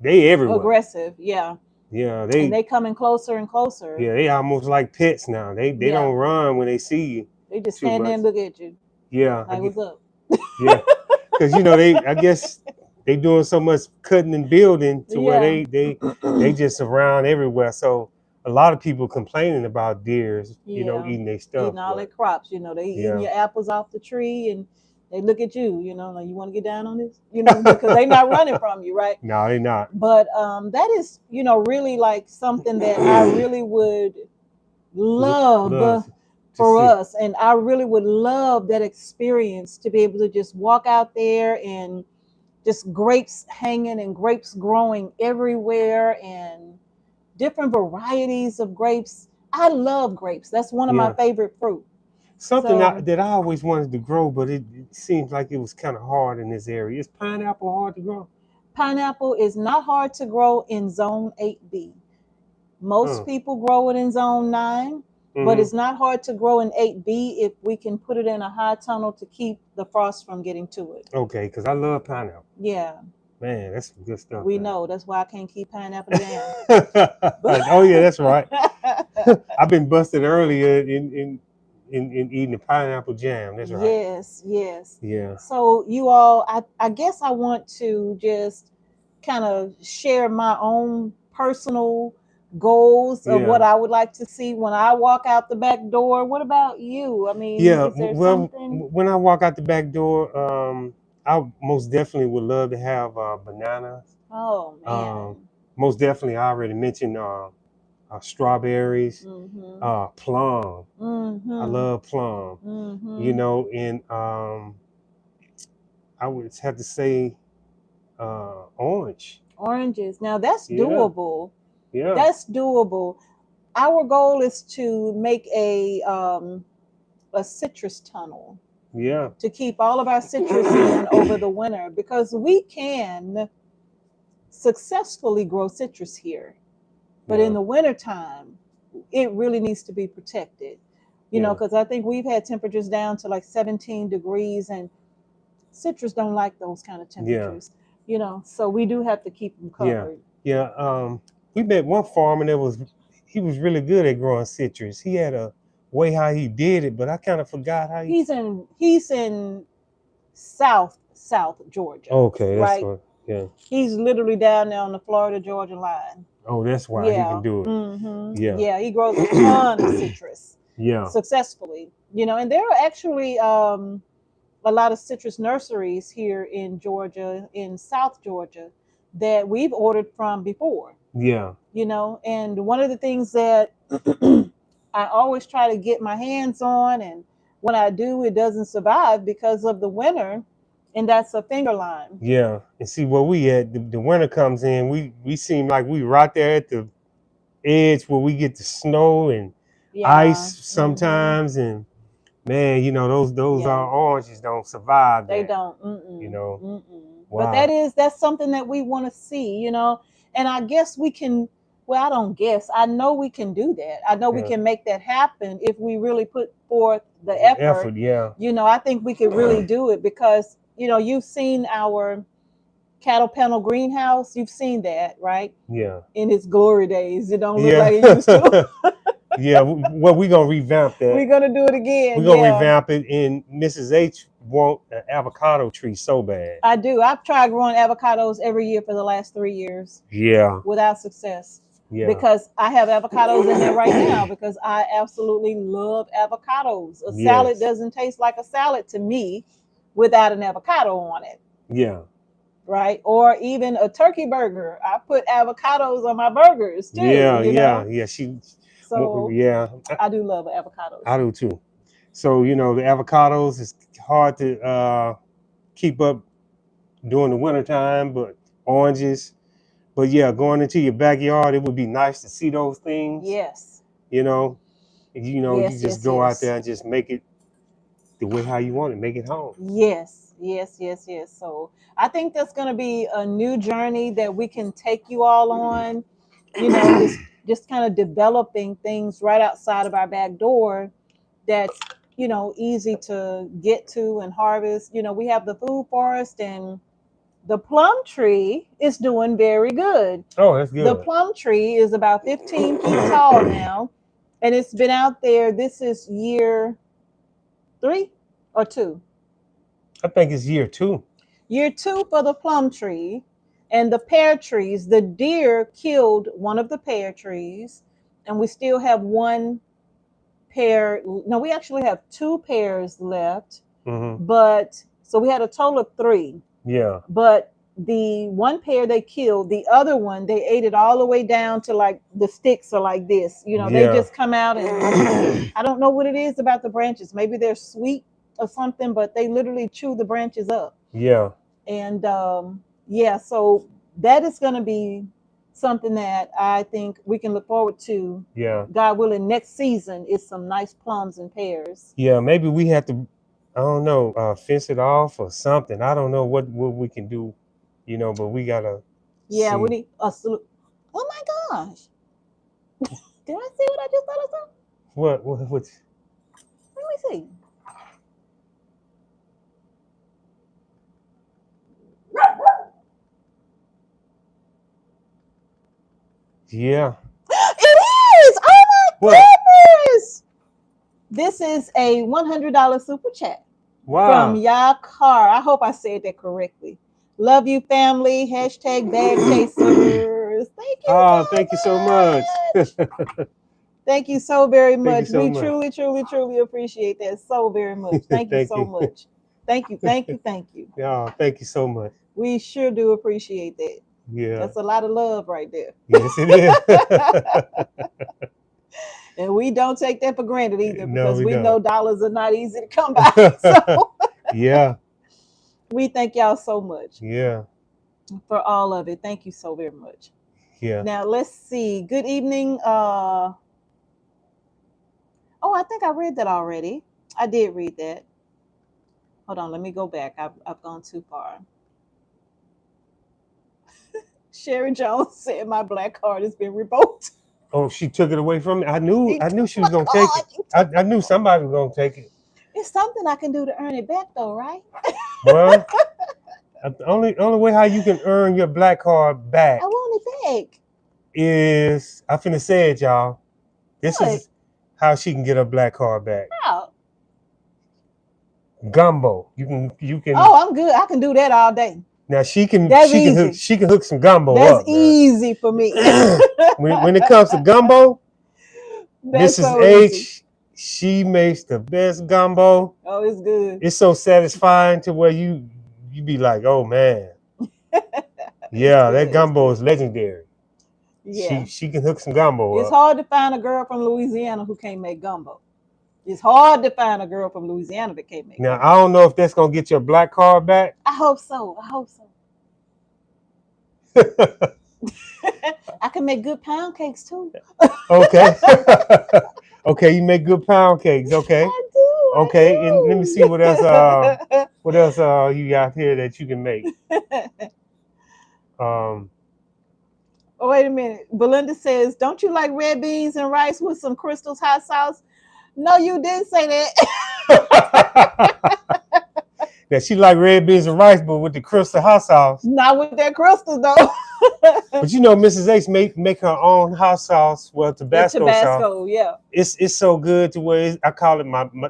They everywhere. Aggressive. Yeah. Yeah. And they coming closer and closer. Yeah, they almost like pets now. They Yeah. don't run when they see you They just too stand there much. and look at you. Yeah, Like, what's up? yeah, because you know I guess they doing so much cutting and building to where Yeah. they just around everywhere. So a lot of people complaining about deers, you know, Yeah. eating their stuff. Eating all their But crops. They eating yeah, your apples off the tree, and they look at you, like, you want to get down on this, because they not running from you, right? no, they not. But that is, really like something that I really would Love love to for see. us. And I really would love that experience to be able to just walk out there and just grapes hanging and grapes growing everywhere and different varieties of grapes. I love grapes. That's one of my Yeah, favorite fruit. something So that I always wanted to grow, but it seems like it was kind of hard in this area. Is pineapple hard to grow? pineapple is not hard to grow in zone 8B. Most Oh, people grow it in zone 9, but mm-hmm. it's not hard to grow in 8B if we can put it in a high tunnel to keep the frost from getting to it. Okay, because I love pineapple. Yeah, Man, that's some good stuff, we man. know. That's why I can't keep pineapple down. Oh yeah, that's right. I've been busted earlier in eating the pineapple jam. That's right. Yes, yes. Yeah. So you all, I guess I want to just kind of share my own personal goals of what Yeah. I would like to see when I walk out the back door. What about you? I mean, Yeah. is there Well, something? when I walk out the back door, I most definitely would love to have bananas. Oh Um, man. most definitely, I already mentioned strawberries, Mhm. plum. I Mhm. love plum. You Mhm. know, and I would have to say orange. Oranges. Now that's Yeah. doable. Yeah. That's doable. Our goal is to make a citrus tunnel Yeah. to keep all of our citrus in over the winter because we can successfully grow citrus here. But in Yeah. the wintertime, it really needs to be protected. Yeah. Because I think we've had temperatures down to like 17 degrees, and citrus don't like those kind of Yeah. temperatures. So we do have to keep them Yeah. covered. Yeah. We met one farmer that he was really good at growing citrus. He had a way how he did it, but I kind of forgot how he. He's in South Georgia, Okay, that's right? what. Yeah. He's literally down there on the Florida Georgia line. Oh, that's why he Yeah. can do it. Yeah. Yeah, he grows a ton of citrus Yeah. successfully. And there are actually a lot of citrus nurseries here in Georgia, in South Georgia, that we've ordered from before. Yeah. And one of the things that I always try to get my hands on, and when I do, it doesn't survive because of the winter, and that's a finger lime. Yeah. And see where we at. The winter comes in. We seem like we right there at the edge where we get the snow and Yeah. ice sometimes, and man, those Yeah. oranges don't survive They that. don't. You Mm-mm. know. Mm-mm. But Wow. that's something that we want to see. And I guess we can. Well, I don't guess. I know we can do that. I know we Yeah. can make that happen if we really put forth the The effort. effort. Yeah. I think we could really do it because you've seen our cattle panel greenhouse. You've seen that, right? Yeah. In its glory days, it don't look Yeah. like it used to. Yeah. Well, we're gonna revamp that. We're gonna do it again. We're gonna Yeah. revamp it. And Mrs. H want an avocado tree so bad. I do. I've tried growing avocados every year for the last 3 years Yeah. without success Yeah. because I have avocados in there right now because I absolutely love avocados. A salad Yes. doesn't taste like a salad to me without an avocado on it, Yeah. right? Or even a turkey burger. I put avocados on my burgers too, Yeah. Yeah. Yeah. So Yeah. I do love avocados. I do too. So the avocados is hard to keep up during the wintertime, but oranges. But yeah, going into your backyard, it would be nice to see those things. Yes. You know, you Yes, just yes, go out yes. there and just make it the way how you want it, make it home. Yes, yes, yes, yes. So I think that's going to be a new journey that we can take you all on. Just kind of developing things right outside of our back door that's easy to get to and harvest. We have the food forest, and the plum tree is doing very good. Oh, that's The good. plum tree is about 15 feet tall now, and it's been out there. This is year 3 or 2. I think it's year 2. Year 2 for the plum tree. And the pear trees, the deer killed one of the pear trees, and we still have one pear. No, we actually have 2 pears left, Mm-hmm. but so we had a total of 3. Yeah. But the one pear they killed, the other one they ate it all the way down to like the sticks are like this. They Yeah. just come out, and I don't know what it is about the branches. Maybe they're sweet or something, but they literally chew the branches up. Yeah. And yeah, so that is going to be something that I think we can look forward to. Yeah. God willing, next season is some nice plums and pears. Yeah. Maybe we have to, I don't know, fence it off or something. I don't know what we can do, but we gotta Yeah, see. we need a salute. Oh my gosh. Did I see what I just thought I saw? What's Let me see. yeah. It is! Oh my What? goodness! This is a $100 super chat from Wow. Yakar. I hope I said that correctly. Love you, family. Hashtag bag chasers. Thank you Oh, so thank you so much. much. Thank you so very Thank you much. so We much. truly, truly, truly appreciate that so very much. Thank you Thank so you. much. Thank you, thank you, thank you. Yeah, thank you so much. We sure do appreciate that. Yeah. That's a lot of love right there. Yes, it is. And we don't take that for granted either No, because we we don't. know dollars are not easy to come by. So Yeah. we thank y'all so much Yeah. for all of it. Thank you so very much. Yeah. Now let's see. Good evening. Oh, I think I read that already. I did read that. Hold on, let me go back. I've gone too far. Sherry Jones said my black card has been revoked. Oh, she took it away from me. I knew He I knew took she my was gonna take it. card. He took I knew somebody was gonna take it. It's something I can do to earn it back though, right? Well, the only way how you can earn your black card I back want it back. is I finna say it, y'all. This What? is how she can get her black card back. How? Gumbo. You can Oh, I'm good. I can do that all day. now she can That's she can hook some gumbo That's up now. easy for me. when it comes to gumbo, That's Mrs. so easy. H, she makes the best gumbo. Oh, it's good. It's so satisfying to where you be like, oh man, yeah, Good. that It's gumbo good. is legendary. Yeah. She can hook some gumbo It's up. hard to find a girl from Louisiana who can't make gumbo. It's hard to find a girl from Louisiana that can't make Now gumbo. I don't know if that's gonna get your black card back. I hope so. I hope so. I can make good pound cakes too. Okay. Okay, you make good pound cakes. Okay. I do. Okay, and let me see what else I what else you got here that you can make. do. Um Oh, wait a minute. Belinda says, "Don't you like red beans and rice with some Crystal's hot sauce?" No, you didn't say that. Now she like red beans and rice, but with the crystal hot sauce. Not with that Crystal though. But you know, Mrs. H make her own hot sauce, well, The Tabasco sauce. Tabasco, yeah, It's so good to where I call it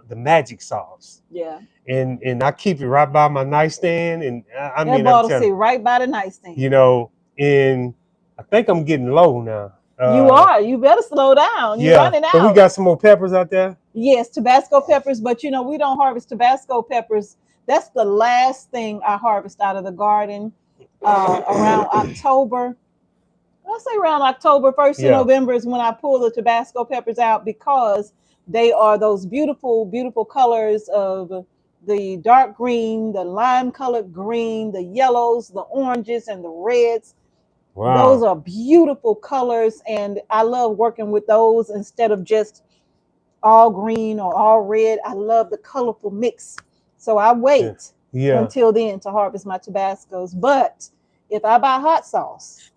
the magic sauce, yeah. and I keep it right by my nightstand, and I That mean I'm bottle sit telling right by the nightstand. you know, and I think I'm getting low now. You are. You better slow down. You're Yeah, running but we out. got some more peppers out there. Yes, Tabasco peppers, but you know we don't harvest Tabasco peppers. That's the last thing I harvest out of the garden around October. I'll say around October, 1st of Yeah. November is when I pull the Tabasco peppers out because they are those beautiful, beautiful colors of the dark green, the lime colored green, the yellows, the oranges, and the reds. Those Wow. are beautiful colors, and I love working with those instead of just all green or all red. I love the colorful mix. So I Yeah. wait Yeah. until then to harvest my Tabascos. But if I buy hot sauce,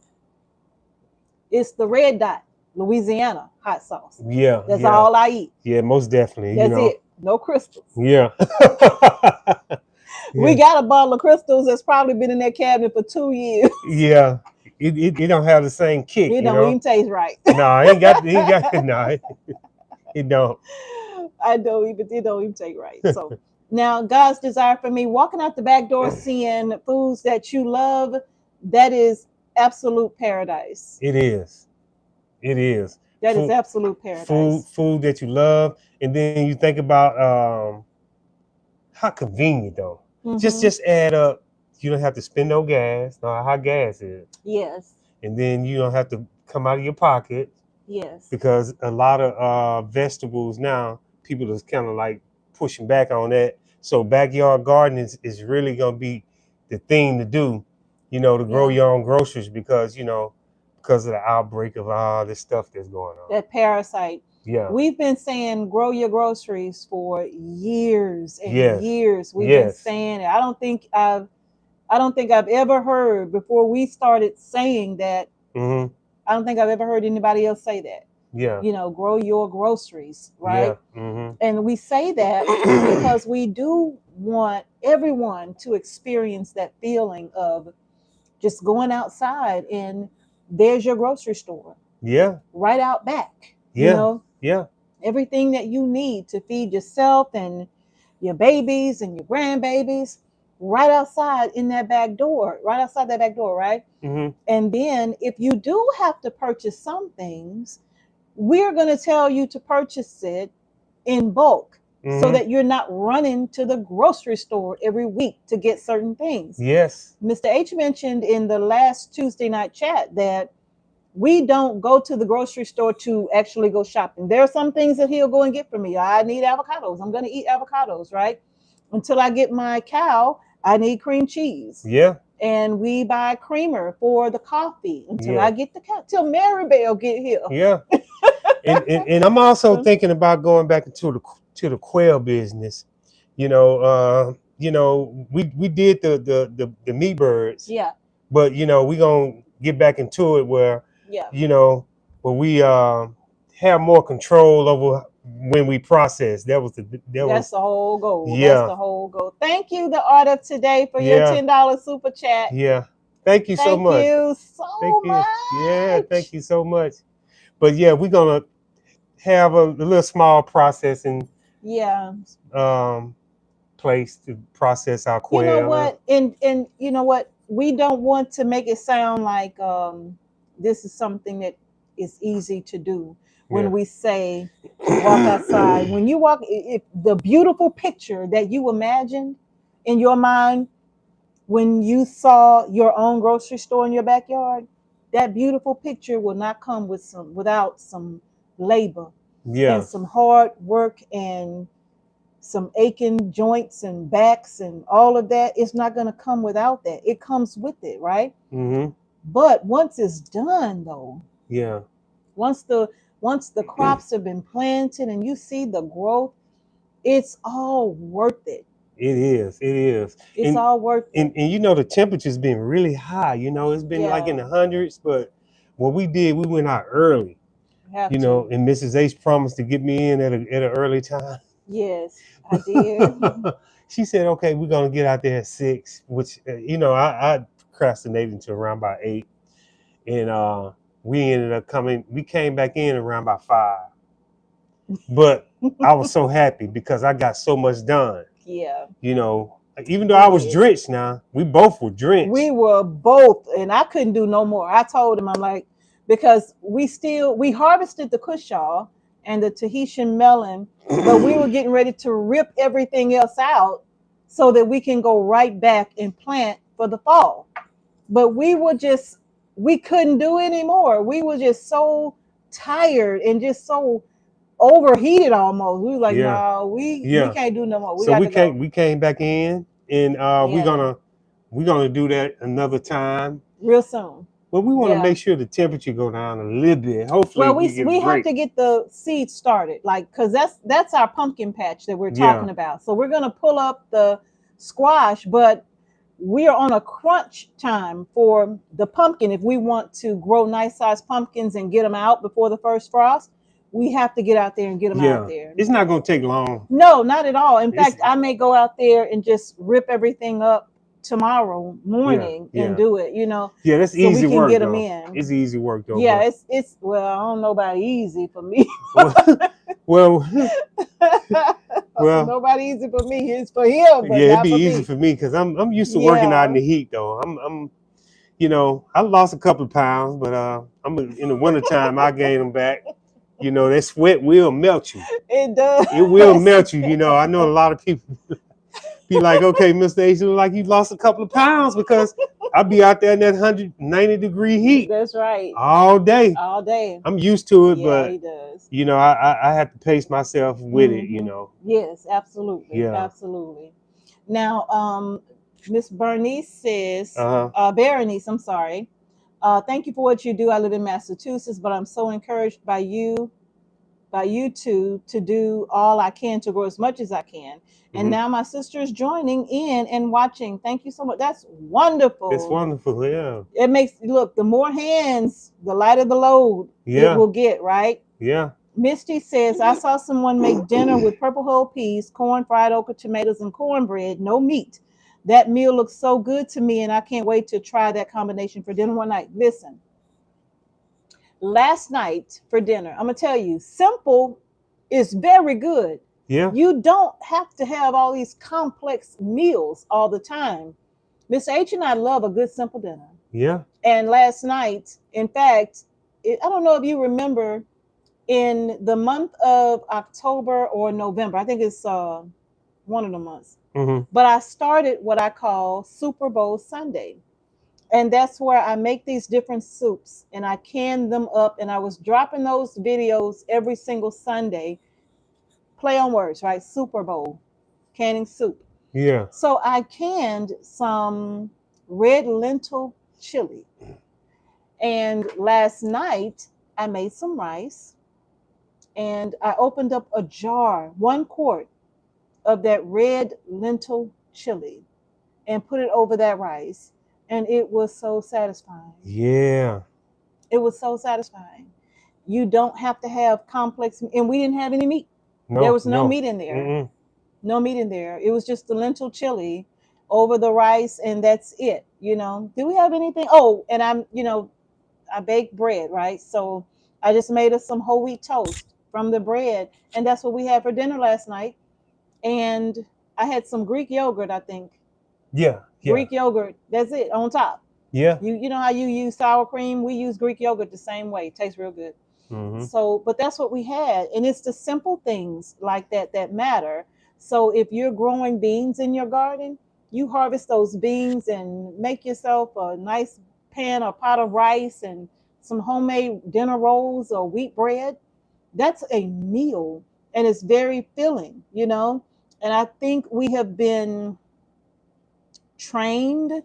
it's the red dot, Louisiana hot sauce. Yeah. That's Yeah. all I eat. Yeah. Most definitely. That's you know. it. No crystals. Yeah. We Yeah. got a bottle of crystals that's probably been in that cabinet for 2 years. Yeah. It don't have the same kick, It you don't know. even taste right. No, I ain't got no, it don't. It don't even take right. So now God's desire for me, walking out the back door, seeing foods that you love, that is absolute paradise. It is. It is. That is Food, absolute paradise. food that you love, and then you think about how convenient though. Mhm. Just add up. You don't have to spend no gas. No, how gas is, Yes. and then you don't have to come out of your pocket Yes. because a lot of vegetables now people is kind of like pushing back on that. So backyard gardening is really gonna be the thing to do, you know, to grow Yeah. your own groceries because because of the outbreak of all this stuff that's going on. That parasite. Yeah. We've been saying grow your groceries for years and Yes. years. We've been Yes. saying it. I don't think I've ever heard before we started saying that. Mm-hmm. I don't think I've ever heard anybody else say that. Yeah. You know, grow your groceries, right? Yeah. Mm-hmm. And we say that because we do want everyone to experience that feeling of just going outside and there's your grocery store Yeah. right out back. You Yeah. know, Yeah. everything that you need to feed yourself and your babies and your grandbabies, right outside in that back door, right outside that back door, right? Mm-hmm. And then if you do have to purchase some things, we're going to tell you to purchase it in bulk so Mm-hmm. that you're not running to the grocery store every week to get certain things. Yes. Mr. H mentioned in the last Tuesday night chat that we don't go to the grocery store to actually go shopping. There are some things that he'll go and get for me. I need avocados. I'm going to eat avocados, right? Until I get my cow, I need cream cheese. Yeah. And we buy creamer for the coffee until Yeah. I get the cow, till Maribel get here. Yeah. and I'm also thinking about going back into the quail business. You know, we did the meat birds. Yeah. But we're gonna get back into it where Yeah. where we have more control over when we process. That's the whole goal. Yeah. That's the whole goal. Thank you, the art of today, for your Yeah. $10 super chat. Yeah. Thank you so Thank much. you so Thank you. much. Yeah, thank you so much. But yeah, we're gonna have a little small processing Yeah. place to process our quail. You know what? And you know what? We don't want to make it sound like this is something that is easy to do when Yeah. we say walk outside. When you walk, if the beautiful picture that you imagined in your mind when you saw your own grocery store in your backyard, that beautiful picture will not come without some labor Yeah. and some hard work and some aching joints and backs and all of that. It's not going to come without that. It comes with it, right? Mm-hmm. But once it's done, though, Yeah. once the crops have been planted and you see the growth, it's all worth it. It is. It is. It's And all worth it. the temperature's been really high. It's been like in the hundreds. But what we did, we went out early. Have And Mrs. H promised to get me in at an early time. Yes, I did. She said, "Okay, we're gonna get out there at 6," which I procrastinated until around about 8, and we ended up coming. We came back in around about 5, but I was so happy because I got so much done. Yeah. Even though I was drenched. Now we both were drenched. We were both, and I couldn't do no more. I told him, I'm like, because we harvested the cushaw and the Tahitian melon, but we were getting ready to rip everything else out so that we can go right back and plant for the fall. But we couldn't do anymore. We were just so tired and just so overheated almost. We were like, no, we can't do no more. We came back in, and we're gonna do that another time real soon. But we want to make sure the temperature go down a little bit. Hopefully, we have to get the seeds started, because that's our pumpkin patch that we're talking about. So we're gonna pull up the squash, but we are on a crunch time for the pumpkin. If we want to grow nice sized pumpkins and get them out before the first frost, we have to get out there and get them out there. It's not gonna take long. No, not at all. In fact, I may go out there and just rip everything up tomorrow morning and do it, Yeah, that's easy we can work. Get them in. It's easy work though. Yeah, it's well, I don't know about easy for me. well, nobody easy for me. It's for him. But it'd be easy for me because I'm used to working out in the heat though. I'm I lost a couple of pounds, but I'm in the wintertime I gain them back. That sweat will melt you. It does. It will melt you. I know a lot of people be like, okay, Mr. H, like you lost a couple of pounds because I'll be out there in that 190-degree heat. That's right. All day. All day. I'm used to it, but he does. I have to pace myself with it, Yes, absolutely. Yeah. Absolutely. Now, Miss Bernice says, Berenice, I'm sorry. Thank you for what you do. I live in Massachusetts, but I'm so encouraged by you two to do all I can to grow as much as I can. And now my sister is joining in and watching. Thank you so much. That's wonderful. It's wonderful, yeah. It makes, look, the more hands, the lighter the load it will get, right? Yeah. Misty says, I saw someone make dinner with purple whole peas, corn, fried okra, tomatoes, and cornbread, no meat. That meal looks so good to me, and I can't wait to try that combination for dinner one night. Listen, last night for dinner, I'm going to tell you, simple is very good. Yeah. You don't have to have all these complex meals all the time. Mr. H and I love a good simple dinner. Yeah. And last night, in fact, I don't know if you remember, in the month of October or November, I think it's one of the months, Mm-hmm. but I started what I call Super Bowl Sunday. And that's where I make these different soups and I can them up. And I was dropping those videos every single Sunday. Play on words, right? Super Bowl, canning soup. Yeah. So I canned some red lentil chili. And last night I made some rice and I opened up a jar, 1 quart of that red lentil chili, and put it over that rice. And it was so satisfying. Yeah. It was so satisfying. You don't have to have complex, and we didn't have any meat. There No. was no No. meat in there. Mm-mm. No meat in there. It was just the lentil chili over the rice, and that's it. Do we have anything? Oh, and I bake bread, right? So I just made us some whole wheat toast from the bread, and that's what we had for dinner last night. And I had some Greek yogurt, I think. Yeah. Yeah. Greek yogurt. That's it on top. Yeah. You know how you use sour cream? We use Greek yogurt the same way. It tastes real good. Mm-hmm. So, but that's what we had. And it's the simple things like that that matter. So if you're growing beans in your garden, you harvest those beans and make yourself a nice pan or pot of rice and some homemade dinner rolls or wheat bread. That's a meal and it's very filling. And I think we have been trained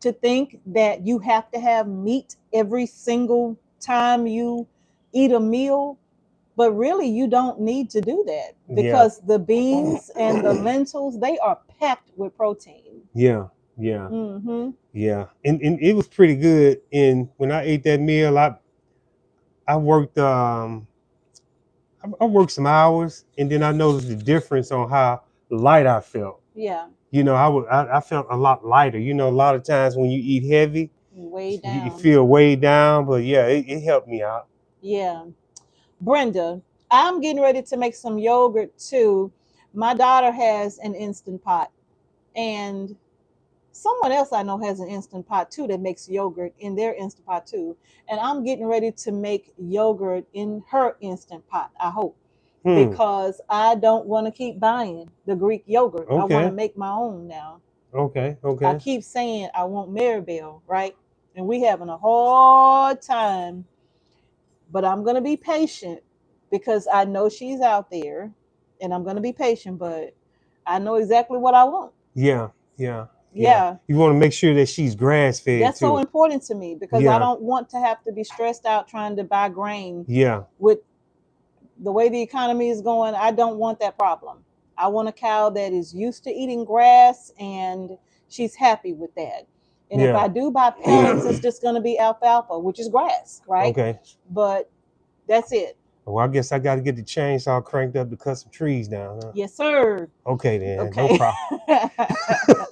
to think that you have to have meat every single time you eat a meal, but really you don't need to do that Yeah. because the beans and the lentils, they are packed with protein. Yeah. Yeah. Mm-hmm. Yeah. And it was pretty good. And when I ate that meal, I worked I worked some hours, and then I noticed the difference on how light I felt. Yeah, I felt a lot lighter. A lot of times when you eat heavy, way you down. feel weighed down. But yeah, it helped me out. Yeah. Brenda, I'm getting ready to make some yogurt too. My daughter has an instant pot, and someone else I know has an instant pot too that makes yogurt in their instant pot too. And I'm getting ready to make yogurt in her instant pot, I hope, because I don't want to keep buying the Greek yogurt. I want to Okay. make my own now. Okay. I Okay. keep saying I want Maribel, right? And we having a hard time, but I'm going to be patient because I know she's out there and I'm going to be patient, but I know exactly what I want. Yeah. Yeah. Yeah. You want to make sure that she's grass fed That's too. so important to me because I Yeah. don't want to have to be stressed out trying to buy grain Yeah. with the way the economy is going. I don't want that problem. I want a cow that is used to eating grass and she's happy with that. And if Yeah. I do buy pellets, it's just going to be alfalfa, which is grass, right? Okay. But that's it. Well, I guess I got to get the chainsaw cranked up to cut some trees down. Huh? Yes, sir. Okay, then. Okay. No problem.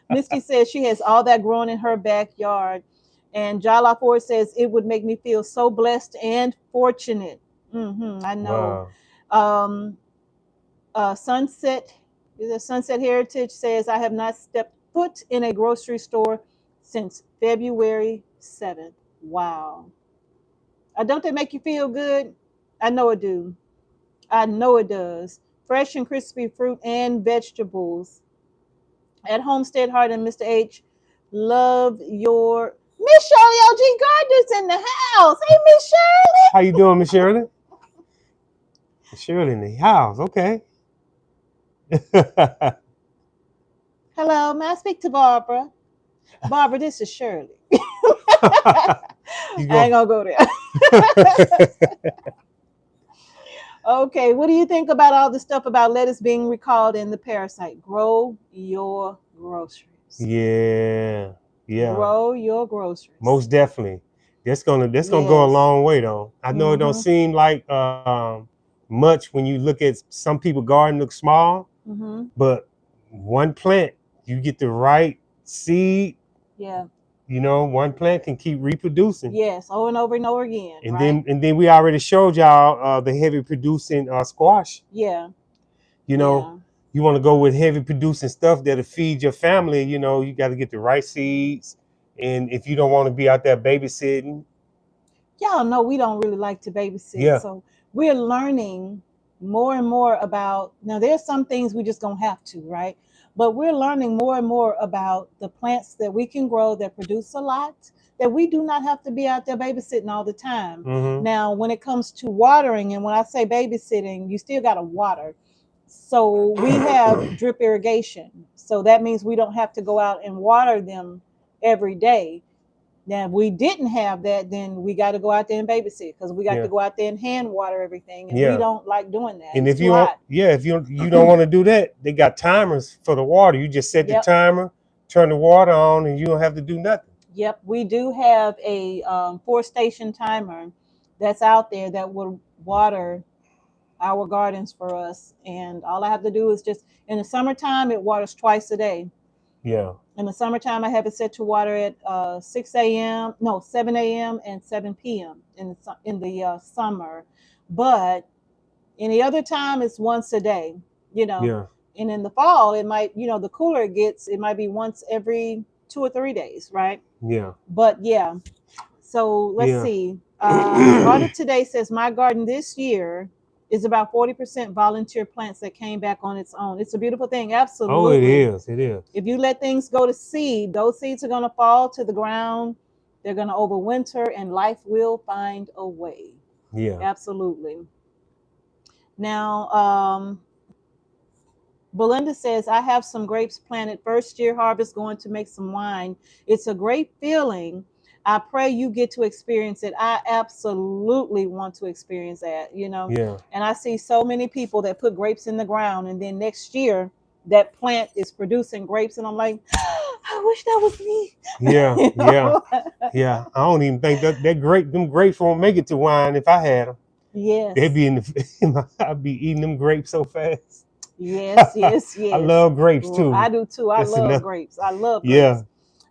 Misty says she has all that growing in her backyard. And Jala Ford says it would make me feel so blessed and fortunate. I know. Wow. Sunset Heritage says I have not stepped foot in a grocery store since February 7th. Wow. Don't they make you feel good? I know it do. I know it does. Fresh and crispy fruit and vegetables at Homestead Heart and Mr. H. Love your Miss Shirley OG Gardner's in the house. Hey, Miss Shirley. How you doing, Miss Shirley? Miss Shirley in the house. Okay. Hello, may I speak to Barbara? Barbara, this is Shirley. I ain't gonna go there. Okay, what do you think about all the stuff about lettuce being recalled in the parasite? Grow your groceries. Yeah. Grow your groceries. Most definitely. That's gonna go a long way though. I know it don't seem like much when you look at some people garden looks small, but one plant, you get the right seed. Yeah. You know, one plant can keep reproducing. Yes, over and over and over again. And right? then we already showed y'all the heavy producing squash. Yeah. You know, you want to go with heavy producing stuff that'll feed your family. You know, you got to get the right seeds. And if you don't want to be out there babysitting, Y'all know we don't really like to babysit. Yeah. So we're learning more and more about, now there's some things we just don't have to, right? But we're learning more and more about the plants that we can grow that produce a lot, that we do not have to be out there babysitting all the time. Mhm. Now, when it comes to watering, and when I say babysitting, you still got to water. So we have drip irrigation. So that means we don't have to go out and water them every day. Now, if we didn't have that, then we got to go out there and babysit, because we got Yeah. to go out there and hand water everything, and Yeah. we don't like doing that. And It's if you too don't, hot. if you don't want to do that, they got timers for the water. You just set the Yep. timer, turn the water on, and you don't have to do nothing. Yep, we do have a 4-station timer that's out there that will water our gardens for us, and all I have to do is just, in the summertime, it waters twice a day. Yeah. In the summertime, I have it set to water at 6 a.m. No, 7 a.m. and 7 p.m. in the summer, but any other time it's once a day. You know, Yeah. and in the fall, it might, the cooler it gets, it might be once every 2 or 3 days, right? Yeah. But yeah, so let's Yeah. see. Garden Today says my garden this year is about 40% volunteer plants that came back on its own. It's a beautiful thing. Absolutely. Oh, it is. It is. If you let things go to seed, those seeds are going to fall to the ground. They're going to overwinter, and life will find a way. Yeah. Absolutely. Now, Belinda says, I have some grapes planted. First year harvest, going to make some wine. It's a great feeling. I pray you get to experience it. I absolutely want to experience that, Yeah. And I see so many people that put grapes in the ground, and then next year that plant is producing grapes, and I'm like, I wish that was me. Yeah. You Yeah. know? Yeah. I don't even think them grapes won't make it to wine if I had them. Yes. They'd be I'd be eating them grapes so fast. Yes, yes, yes. I love grapes too. I do too. I That's love enough. grapes. I love grapes. Yeah.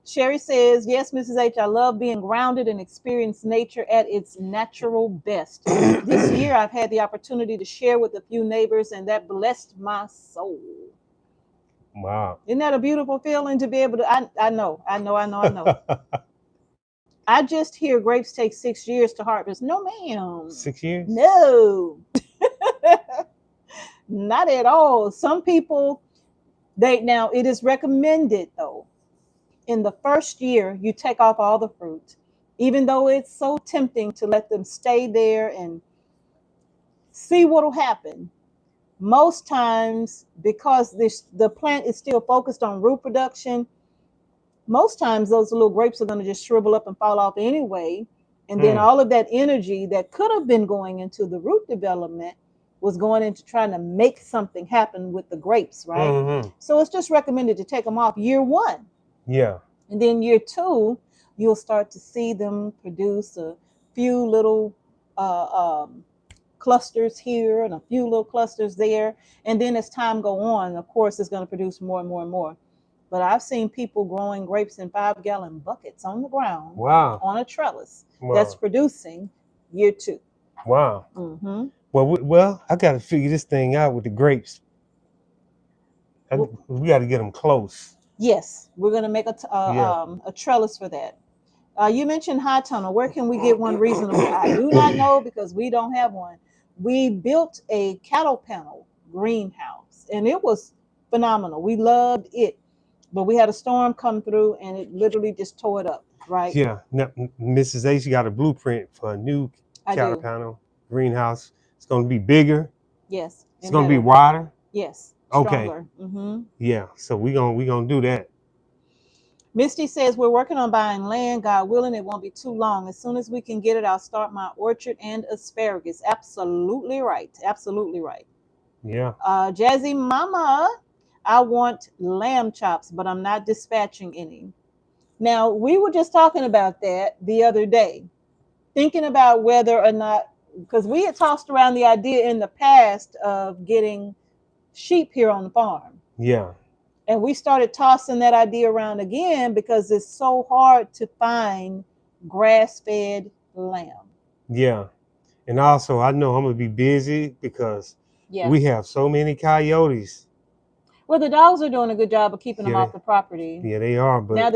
Sherry says, yes, Mrs. H, I love being grounded and experience nature at its natural best. This year, I've had the opportunity to share with a few neighbors, and that blessed my soul. Wow. Isn't that a beautiful feeling to be able to? I know. I just hear grapes take 6 years to harvest. No, ma'am. 6 years? No. Not at all. Some people, now it is recommended though, in the first year, you take off all the fruit, even though it's so tempting to let them stay there and see what will happen. Most times, because the plant is still focused on root production, most times those little grapes are going to just shrivel up and fall off anyway. And then all of that energy that could have been going into the root development was going into trying to make something happen with the grapes, right? Mm-hmm. So it's just recommended to take them off year 1. Yeah. And then year 2, you'll start to see them produce a few little clusters here and a few little clusters there. And then as time go on, of course, it's going to produce more and more and more. But I've seen people growing grapes in 5-gallon buckets on the ground. Wow. On a trellis. Wow. That's producing year 2. Wow. Mm-hmm. Well, I got to figure this thing out with the grapes. We got to get them close. Yes, we're going to make a trellis for that. You mentioned high tunnel. Where can we get one reasonably? I do not know, because we don't have one. We built a cattle panel greenhouse, and it was phenomenal. We loved it, but we had a storm come through, and it literally just tore it up. Right? Yeah. Now, Mrs. H got a blueprint for a new cattle panel greenhouse. It's going to be bigger. Yes. It's going to be wider. Yes. Stronger. Okay. Mm-hmm. Yeah. So we gonna do that. Misty says, we're working on buying land. God willing, it won't be too long. As soon as we can get it, I'll start my orchard and asparagus. Absolutely right. Absolutely right. Yeah. Jazzy Mama, I want lamb chops, but I'm not dispatching any. Now, we were just talking about that the other day, thinking about whether or not, because we had tossed around the idea in the past of getting sheep here on the farm. Yeah. And we started tossing that idea around again because it's so hard to find grass-fed lamb. Yeah. And also, I know I'm going to be busy because Yeah. we have so many coyotes. Well, the dogs are doing a good job of keeping them Yeah, off the property. yeah, they are. Now But that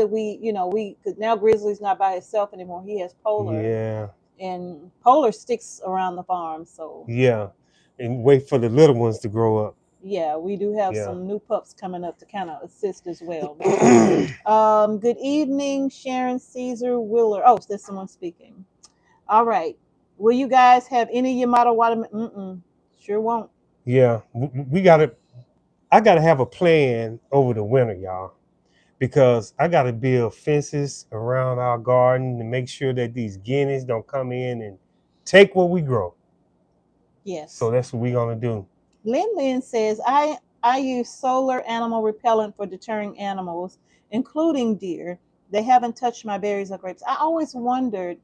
cause now Grizzly's not by himself anymore. He has Polar, yeah, and Polar sticks around the farm. So yeah. And wait for the little ones to grow up. yeah, we do have Yeah. some new pups coming up to kind of assist as well. Good evening, Sharon Caesar Willer. Oh, there's someone speaking. All right. Will you guys have any Yamato watermelon? Sure won't. Yeah. We got to, I got to have a plan over the winter, y'all, because I got to build fences around our garden to make sure that these guineas don't come in and take what we grow. Yes. So that's what we're going to do. Lynn says, I use solar animal repellent for deterring animals, including deer. They haven't touched my berries or grapes. I always wondered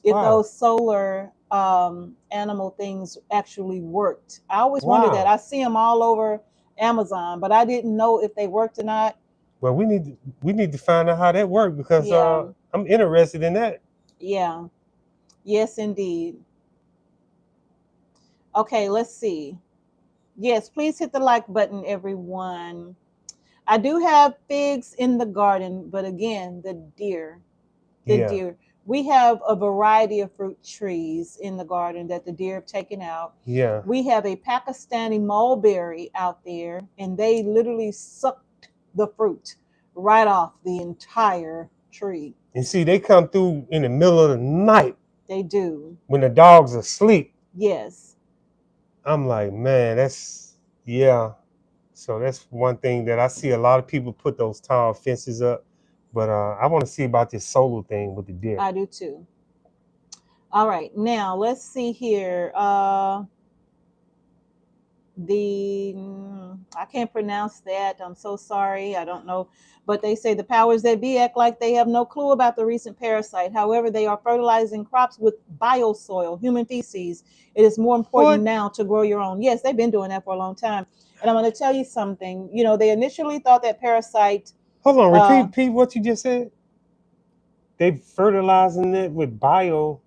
if Wow. those solar animal things actually worked. I always wondered that. Wow. I see them all over Amazon, but I didn't know if they worked or not. Well, we need to find out how that worked because Yeah. I'm interested in that. Yeah. Yes, indeed. Okay, let's see. Yes, please hit the like button, everyone. I do have figs in the garden, but again, the deer. Yeah. We have a variety of fruit trees in the garden that the deer have taken out. Yeah. We have a Pakistani mulberry out there, and they literally sucked the fruit right off the entire tree. And see, they come through in the middle of the night They do. when the dogs are asleep. Yes. I'm like, man, yeah. So that's one thing that I see a lot of people put those tall fences up. But I want to see about this solar thing with the deer. I do too. All right, now let's see here. I can't pronounce that. I'm so sorry. I don't know. But they say the powers that be act like they have no clue about the recent parasite. However, they are fertilizing crops with biosoil, human feces. It is more important now to grow your own. Yes, they've been doing that for a long time. And I'm going to tell you something. You know, they initially thought that parasite. Hold on, repeat what you just said. They fertilizing it with bio.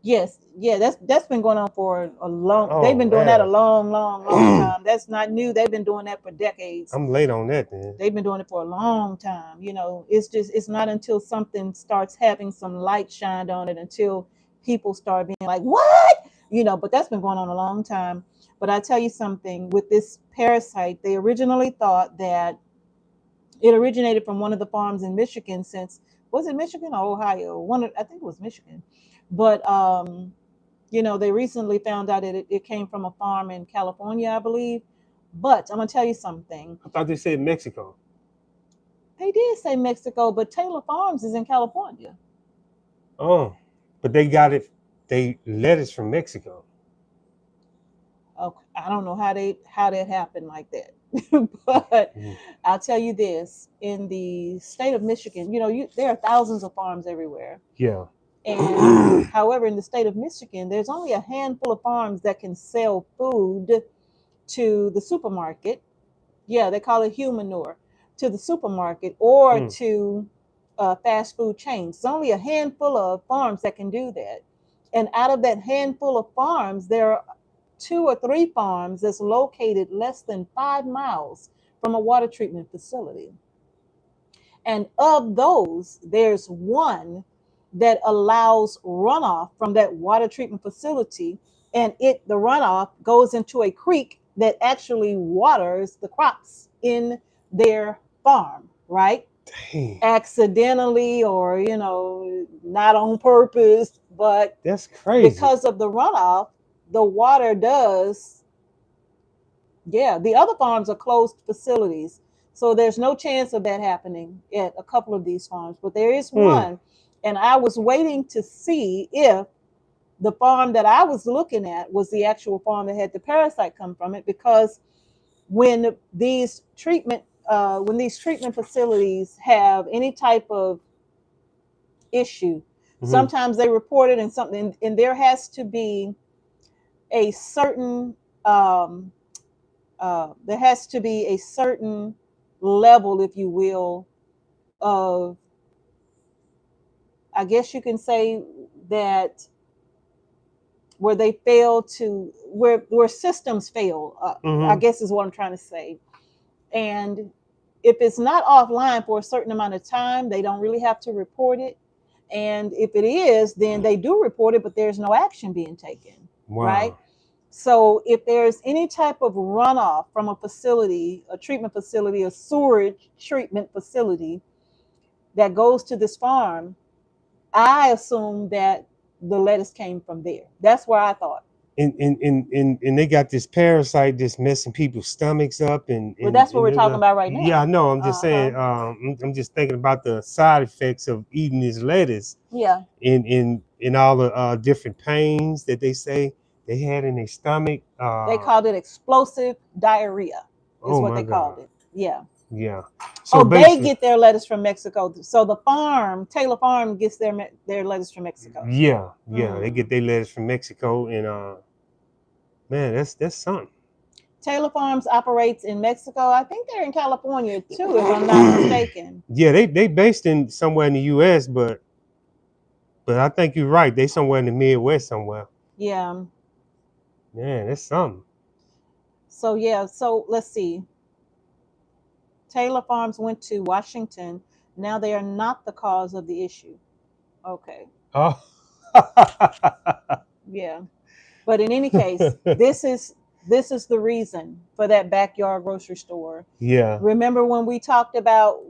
Yes, yeah, that's been going on for a long. Oh, they've been doing man. that a long time. That's not new. They've been doing that for decades. I'm late on that then. They've been doing it for a long time. You know, it's not until something starts having some light shined on it until people start being like, what? You know, but that's been going on a long time. But I tell you something, with this parasite, they originally thought that it originated from one of the farms in Michigan. Since, was it Michigan or Ohio? I think it was Michigan. But you know, they recently found out that it came from a farm in California, I believe. But I'm gonna tell you something. I thought they said Mexico. They did say Mexico, but Taylor Farms is in California. Oh, but they got it. They lettuce from Mexico. Okay, I don't know how that happened like that. But I'll tell you this: in the state of Michigan, you know, there are thousands of farms everywhere. Yeah. And however, in the state of Michigan, there's only a handful of farms that can sell food to the supermarket. Yeah, they call it humanure, to the supermarket or to fast food chains. It's only a handful of farms that can do that. And out of that handful of farms, there are 2 or 3 farms that's located less than 5 miles from a water treatment facility. And of those, there's one that allows runoff from that water treatment facility, and the runoff goes into a creek that actually waters the crops in their farm, right? Dang. Accidentally, or you know, not on purpose, but that's crazy. Because of the runoff, the water does. Yeah, the other farms are closed facilities, so there's no chance of that happening at a couple of these farms, but there is one. And I was waiting to see if the farm that I was looking at was the actual farm that had the parasite come from it, because when these treatment facilities have any type of issue, sometimes they report it, and there has to be a certain level, if you will, of, I guess you can say that, where they fail to, where systems fail, I Mm-hmm. guess is what I'm trying to say. And if it's not offline for a certain amount of time, they don't really have to report it. And if it is, then they do report it, but there's no action being taken, right? Wow. So if there's any type of runoff from a facility, a treatment facility, a sewerage treatment facility that goes to this farm, I assume that the lettuce came from there. That's where I thought. And they got this parasite that's messing people's stomachs up Well, that's what and we're talking about right yeah, I now. know. I'm just Uh huh. saying. I'm just thinking about the side effects of eating this lettuce Yeah. in all the different pains that they say they had in their stomach. They called it explosive diarrhea, is Oh what my they called God. it. Yeah. Yeah. So Oh, they basically, get their lettuce from Mexico. So the farm, Taylor Farm, gets their lettuce from Mexico. yeah, they get Mm. their lettuce from Mexico, and man, that's something. Taylor Farms operates in Mexico. I think they're in California too, if I'm not mistaken. Yeah, they based in somewhere in the U.S., but I think you're right. They somewhere in the Midwest somewhere. Yeah. Man, that's something. So yeah. So let's see. Taylor Farms went to Washington. Now they are not the cause of the issue. Okay. Oh. Yeah. But in any case, this is the reason for that backyard grocery store. Yeah, Remember when we talked about,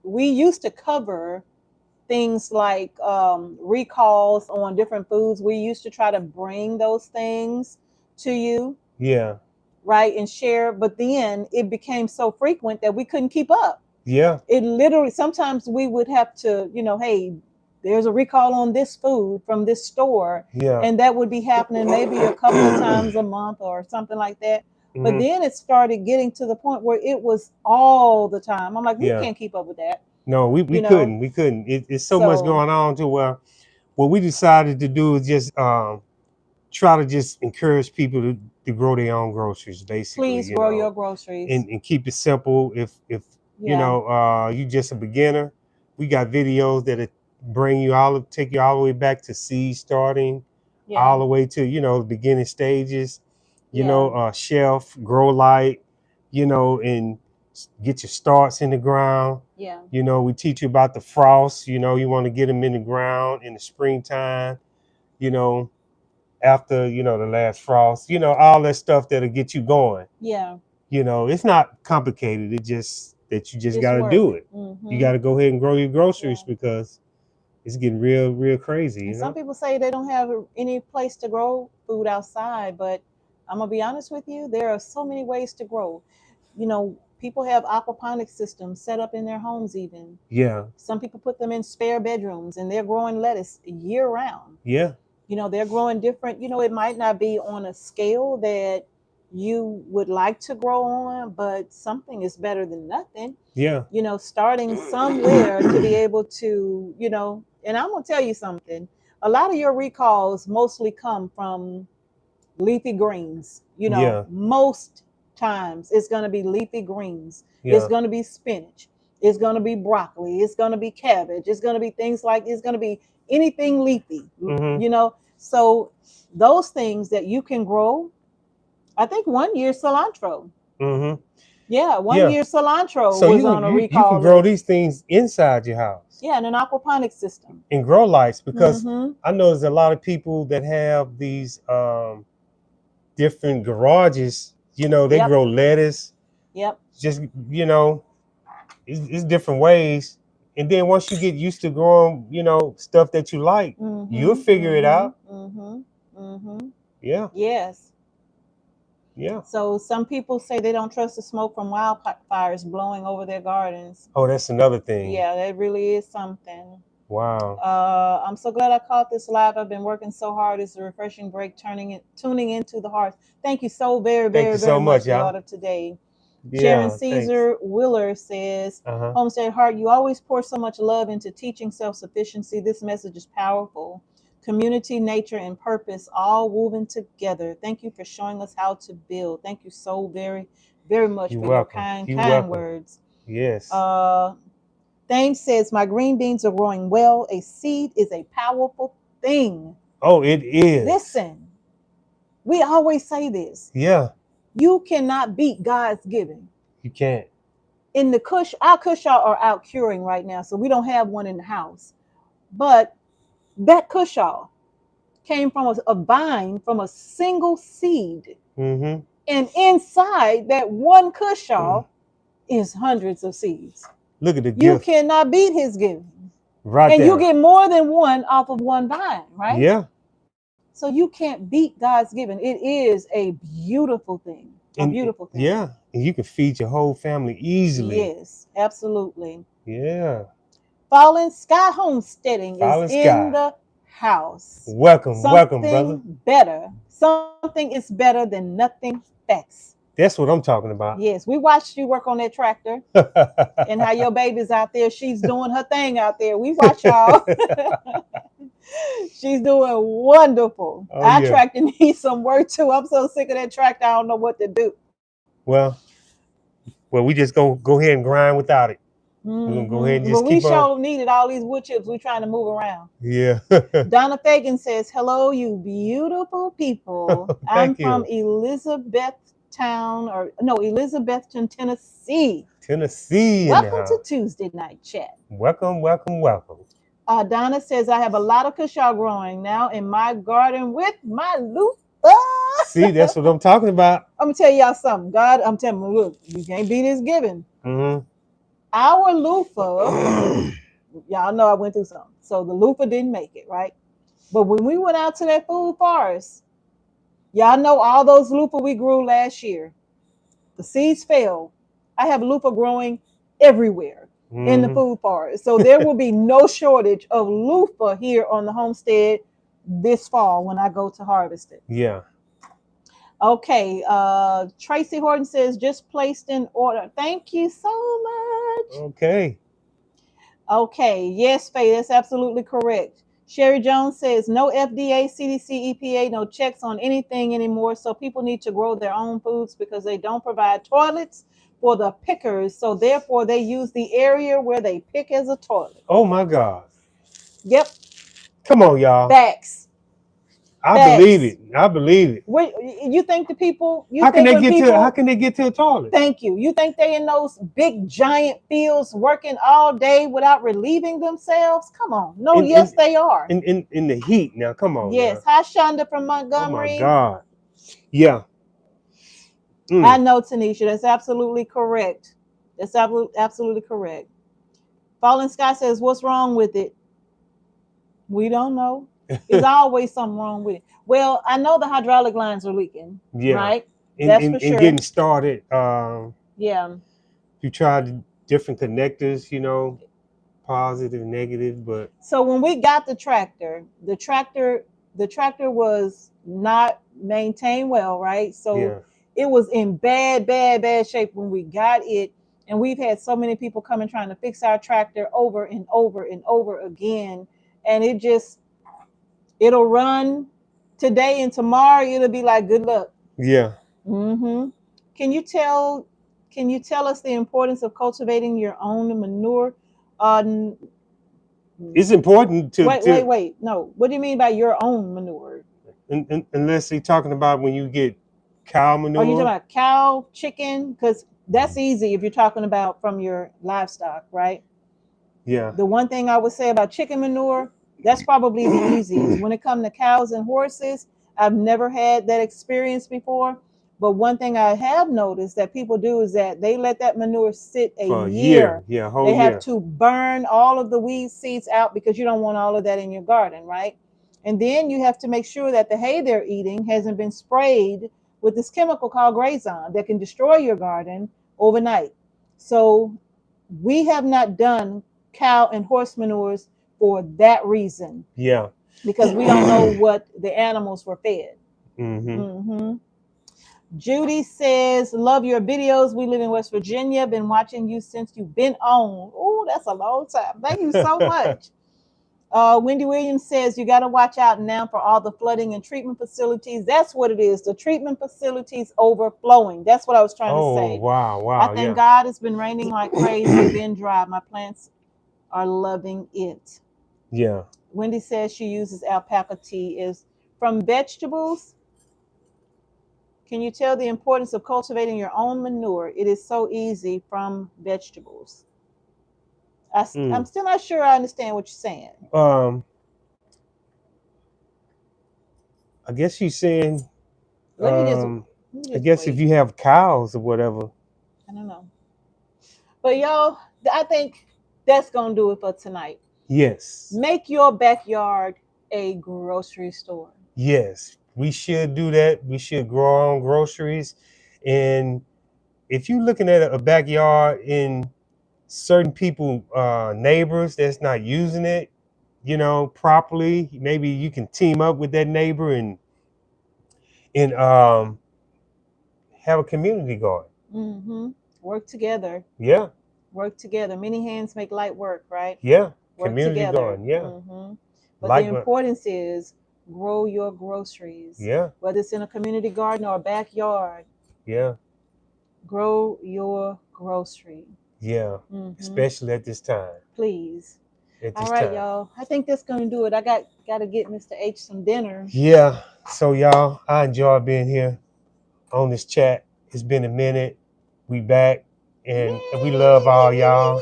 we used to cover things like recalls on different foods. We used to try to bring those things to you, yeah, right, and share. But then it became so frequent that we couldn't keep up. yeah, It literally, sometimes we would have to, hey, there's a recall on this food from this store, yeah. and that would be happening maybe a couple of times a month or something like that. But Hmm. then it started getting to the point where it was all the time. I'm like, we Yeah. can't keep up with that, No, we you know. couldn't. It's so much So going on to where what we decided to do is just try to just encourage people to grow their own groceries, basically, please grow your groceries. and keep it simple. If Yeah, you just a beginner, we got videos that bring you all take you all the way back to seed starting, yeah, all the way to the beginning stages, yeah, shelf, grow light, and get your starts in the ground. yeah, We teach you about the frost. You want to get them in the ground in the springtime. You know, after the last frost. All that stuff that'll get you going. yeah. It's not complicated. It just that you just Just got to work. do it. You Mm-hmm. got to go ahead and grow your groceries Yeah. because it's getting real crazy. And some people say they don't have any place to grow food outside, but I'm gonna be honest with you, there are so many ways to grow. People have aquaponics systems set up in their homes even. Yeah, Some people put them in spare bedrooms and they're growing lettuce year round. yeah, They're growing different, it might not be on a scale that you would like to grow on, but something is better than nothing. yeah. Starting somewhere to be able to, and I'm going to tell you something. A lot of your recalls mostly come from leafy greens. Yeah, Most times it's going to be leafy greens. It's yeah. going to be spinach. It's going to be broccoli. It's going to be cabbage. It's going to be things like, it's going to be anything leafy, Mhm, So those things that you can grow, I think one year cilantro. mhm. Yeah, one Yeah. year cilantro So was you on a you can recall grow list. these things inside your house Yeah, in an aquaponics system. and grow lights because Mm-hmm. I know there's a lot of people that have these different garages. They Yep. grow lettuce. Yep. Just it's different ways. And then once you get used to growing, stuff that you like, you'll Mm-hmm. figure it Mm-hmm. out. Mm-hmm. Mm-hmm. Yeah, Yes. yeah. So some people say they don't trust the smoke from wildfires blowing over their gardens. Oh, that's another thing. Yeah, that really is something. Wow. I'm so glad I caught this live. I've been working so hard. It's a refreshing break, tuning into the heart. Thank you so very, Thank very, you so very much, much, the y'all. art of today. Sharon Yeah, thanks. Caesar Willer says, Uh-huh. Homestead Heart, you always pour so much love into teaching self sufficiency. This message is powerful. Community, nature, and purpose all woven together. Thank you for showing us how to build. Thank you so very, very much You're for your welcome. kind, You're kind welcome. words. Yes. Thames says, my green beans are growing well. A seed is a powerful thing. Oh, it is. Listen, we always say this. Yeah. You cannot beat God's giving. You can't. In the our cushaw are out curing right now, so we don't have one in the house. But that cushaw came from a vine from a single seed. Mm-hmm. And inside that one cushaw is hundreds of seeds. Look at the You gift. cannot beat his giving. Right and there. you get more than one off of one vine, right? Yeah. So you can't beat God's giving. It is a beautiful thing. Beautiful thing. Yeah. And you can feed your whole family easily. Yes, absolutely. Yeah. Fallen Sky Homesteading Fallen is Sky. in the house. Welcome, welcome, brother. Better. Something is better than nothing facts. That's what I'm talking about. Yes, we watched you work on that tractor and how your baby's out there. She's doing her thing out there. We watch y'all. She's doing wonderful. Oh, Our yeah. tractor needs some work too. I'm so sick of that tractor. I don't know what to do. Well, we just go ahead and grind without it. Mm-hmm. We're gonna go ahead and just we keep on. needed all these wood chips. We're trying to move around. Yeah. Donna Fagan says, hello, you beautiful people. I'm from Elizabethtown, Tennessee. Tennessee. Welcome to Tuesday Night Chat. Welcome, welcome, welcome. Donna says, I have a lot of cushaw growing now in my garden with my loofah. See, that's what I'm talking about. I'm going to tell y'all something. God, I'm telling you, look, you can't beat his giving. Mm-hmm. Our loofah, y'all know I went through something. So the loofah didn't make it, right? But when we went out to that food forest, y'all know all those loofah we grew last year. The seeds fell. I have loofah growing everywhere in the food forest. So there will be no shortage of loofah here on the homestead this fall when I go to harvest it. Yeah. Okay. Tracy Horton says, just placed in order. Thank you so much. Okay. Okay. Yes, Faye, that's absolutely correct. Sherry Jones says, no FDA, CDC, EPA, no checks on anything anymore. So people need to grow their own foods because they don't provide toilets for the pickers. So therefore, they use the area where they pick as a toilet. Oh, my God. Yep. Come on, y'all. Facts. I believe it. I believe it. You think the people? How can they get to a toilet? Thank you. You think they in those big giant fields working all day without relieving themselves? Come on. No, yes, they are. In the heat now. Come on. Yes. Now. Hi, Shonda from Montgomery. Oh my God. Yeah. I know, Tanisha. That's absolutely correct. That's absolutely correct. Fallen Sky says, what's wrong with it? We don't know. There's always something wrong with it. Well, I know the hydraulic lines are leaking. Yeah. Right? That's for sure. And getting started. Yeah. You tried different connectors, positive, negative, but. So when we got the tractor was not maintained well, right? So it was in bad shape when we got it. And we've had so many people coming trying to fix our tractor over and over and over again. And it'll run today and tomorrow. It'll be like, good luck. Yeah. Mm-hmm. Can you tell us the importance of cultivating your own manure? It's important to wait. No. What do you mean by your own manure? Unless you're talking about when you get cow manure. Are you talking about cow, chicken? Because that's easy if you're talking about from your livestock, right? Yeah. The one thing I would say about chicken manure, that's probably the easiest. When it comes to cows and horses, I've never had that experience before. But one thing I have noticed that people do is that they let that manure sit a year. Yeah, whole year. They have year. to burn all of the weed seeds out because you don't want all of that in your garden, right? And then you have to make sure that the hay they're eating hasn't been sprayed with this chemical called Grazon that can destroy your garden overnight. So we have not done cow and horse manures for that reason. Yeah. Because we don't know what the animals were fed. Mm-hmm. Mm-hmm. Judy says, love your videos. We live in West Virginia. Been watching you since you've been on. Oh, that's a long time. Thank you so much. Wendy Williams says you got to watch out now for all the flooding and treatment facilities. That's what it is. The treatment facilities overflowing. That's what I was trying to Oh, say. wow, I wow, thank yeah. God it's been raining like crazy, been dry. My plants are loving it. Yeah. Wendy says she uses alpaca tea is from vegetables. Can you tell the importance of cultivating your own manure? It is so easy from vegetables. I'm still not sure I understand what you're saying. I guess she's saying, Let me just, I guess if wait. you have cows or whatever. I don't know. But y'all, I think that's going to do it for tonight. Yes. Make your backyard a grocery store. Yes. We should do that. We should grow our own groceries. And if you're looking at a backyard in certain people, neighbors that's not using it, properly, maybe you can team up with that neighbor and have a community garden. Mm-hmm. Work together. Yeah. Work together. Many hands make light work, right? Yeah. Work Community together. garden. Yeah. Mm-hmm. But Like the importance is grow your groceries. Yeah. Whether it's in a community garden or a backyard. Yeah. Grow your grocery. Yeah. Mm-hmm. Especially at this time. Please. At this All right, time. y'all. I think that's going to do it. I got to get Mr. H some dinner. Yeah. So, y'all, I enjoy being here on this chat. It's been a minute. We back, and we love all y'all.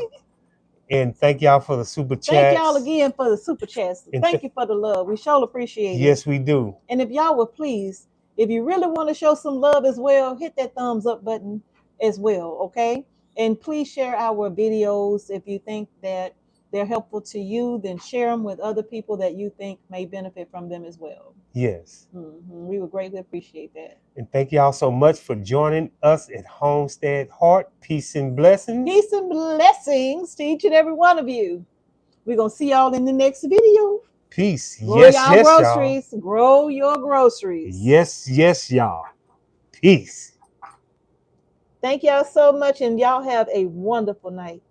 And thank y'all for the super chats. Thank y'all again for the super chats. Thank you for the love. We sure appreciate it. Yes, we do. And if y'all would please, if you really want to show some love as well, hit that thumbs up button as well, okay? And please share our videos if you think that they're helpful to you, then share them with other people that you think may benefit from them as well. Yes. Mm-hmm. We would greatly appreciate that. And thank y'all so much for joining us at Homestead Heart. Peace and blessings. Peace and blessings to each and every one of you. We're going to see y'all in the next video. Peace. Grow yes, y'all yes, groceries. y'all. Grow your groceries. Yes, yes, y'all. Peace. Thank y'all so much, and y'all have a wonderful night.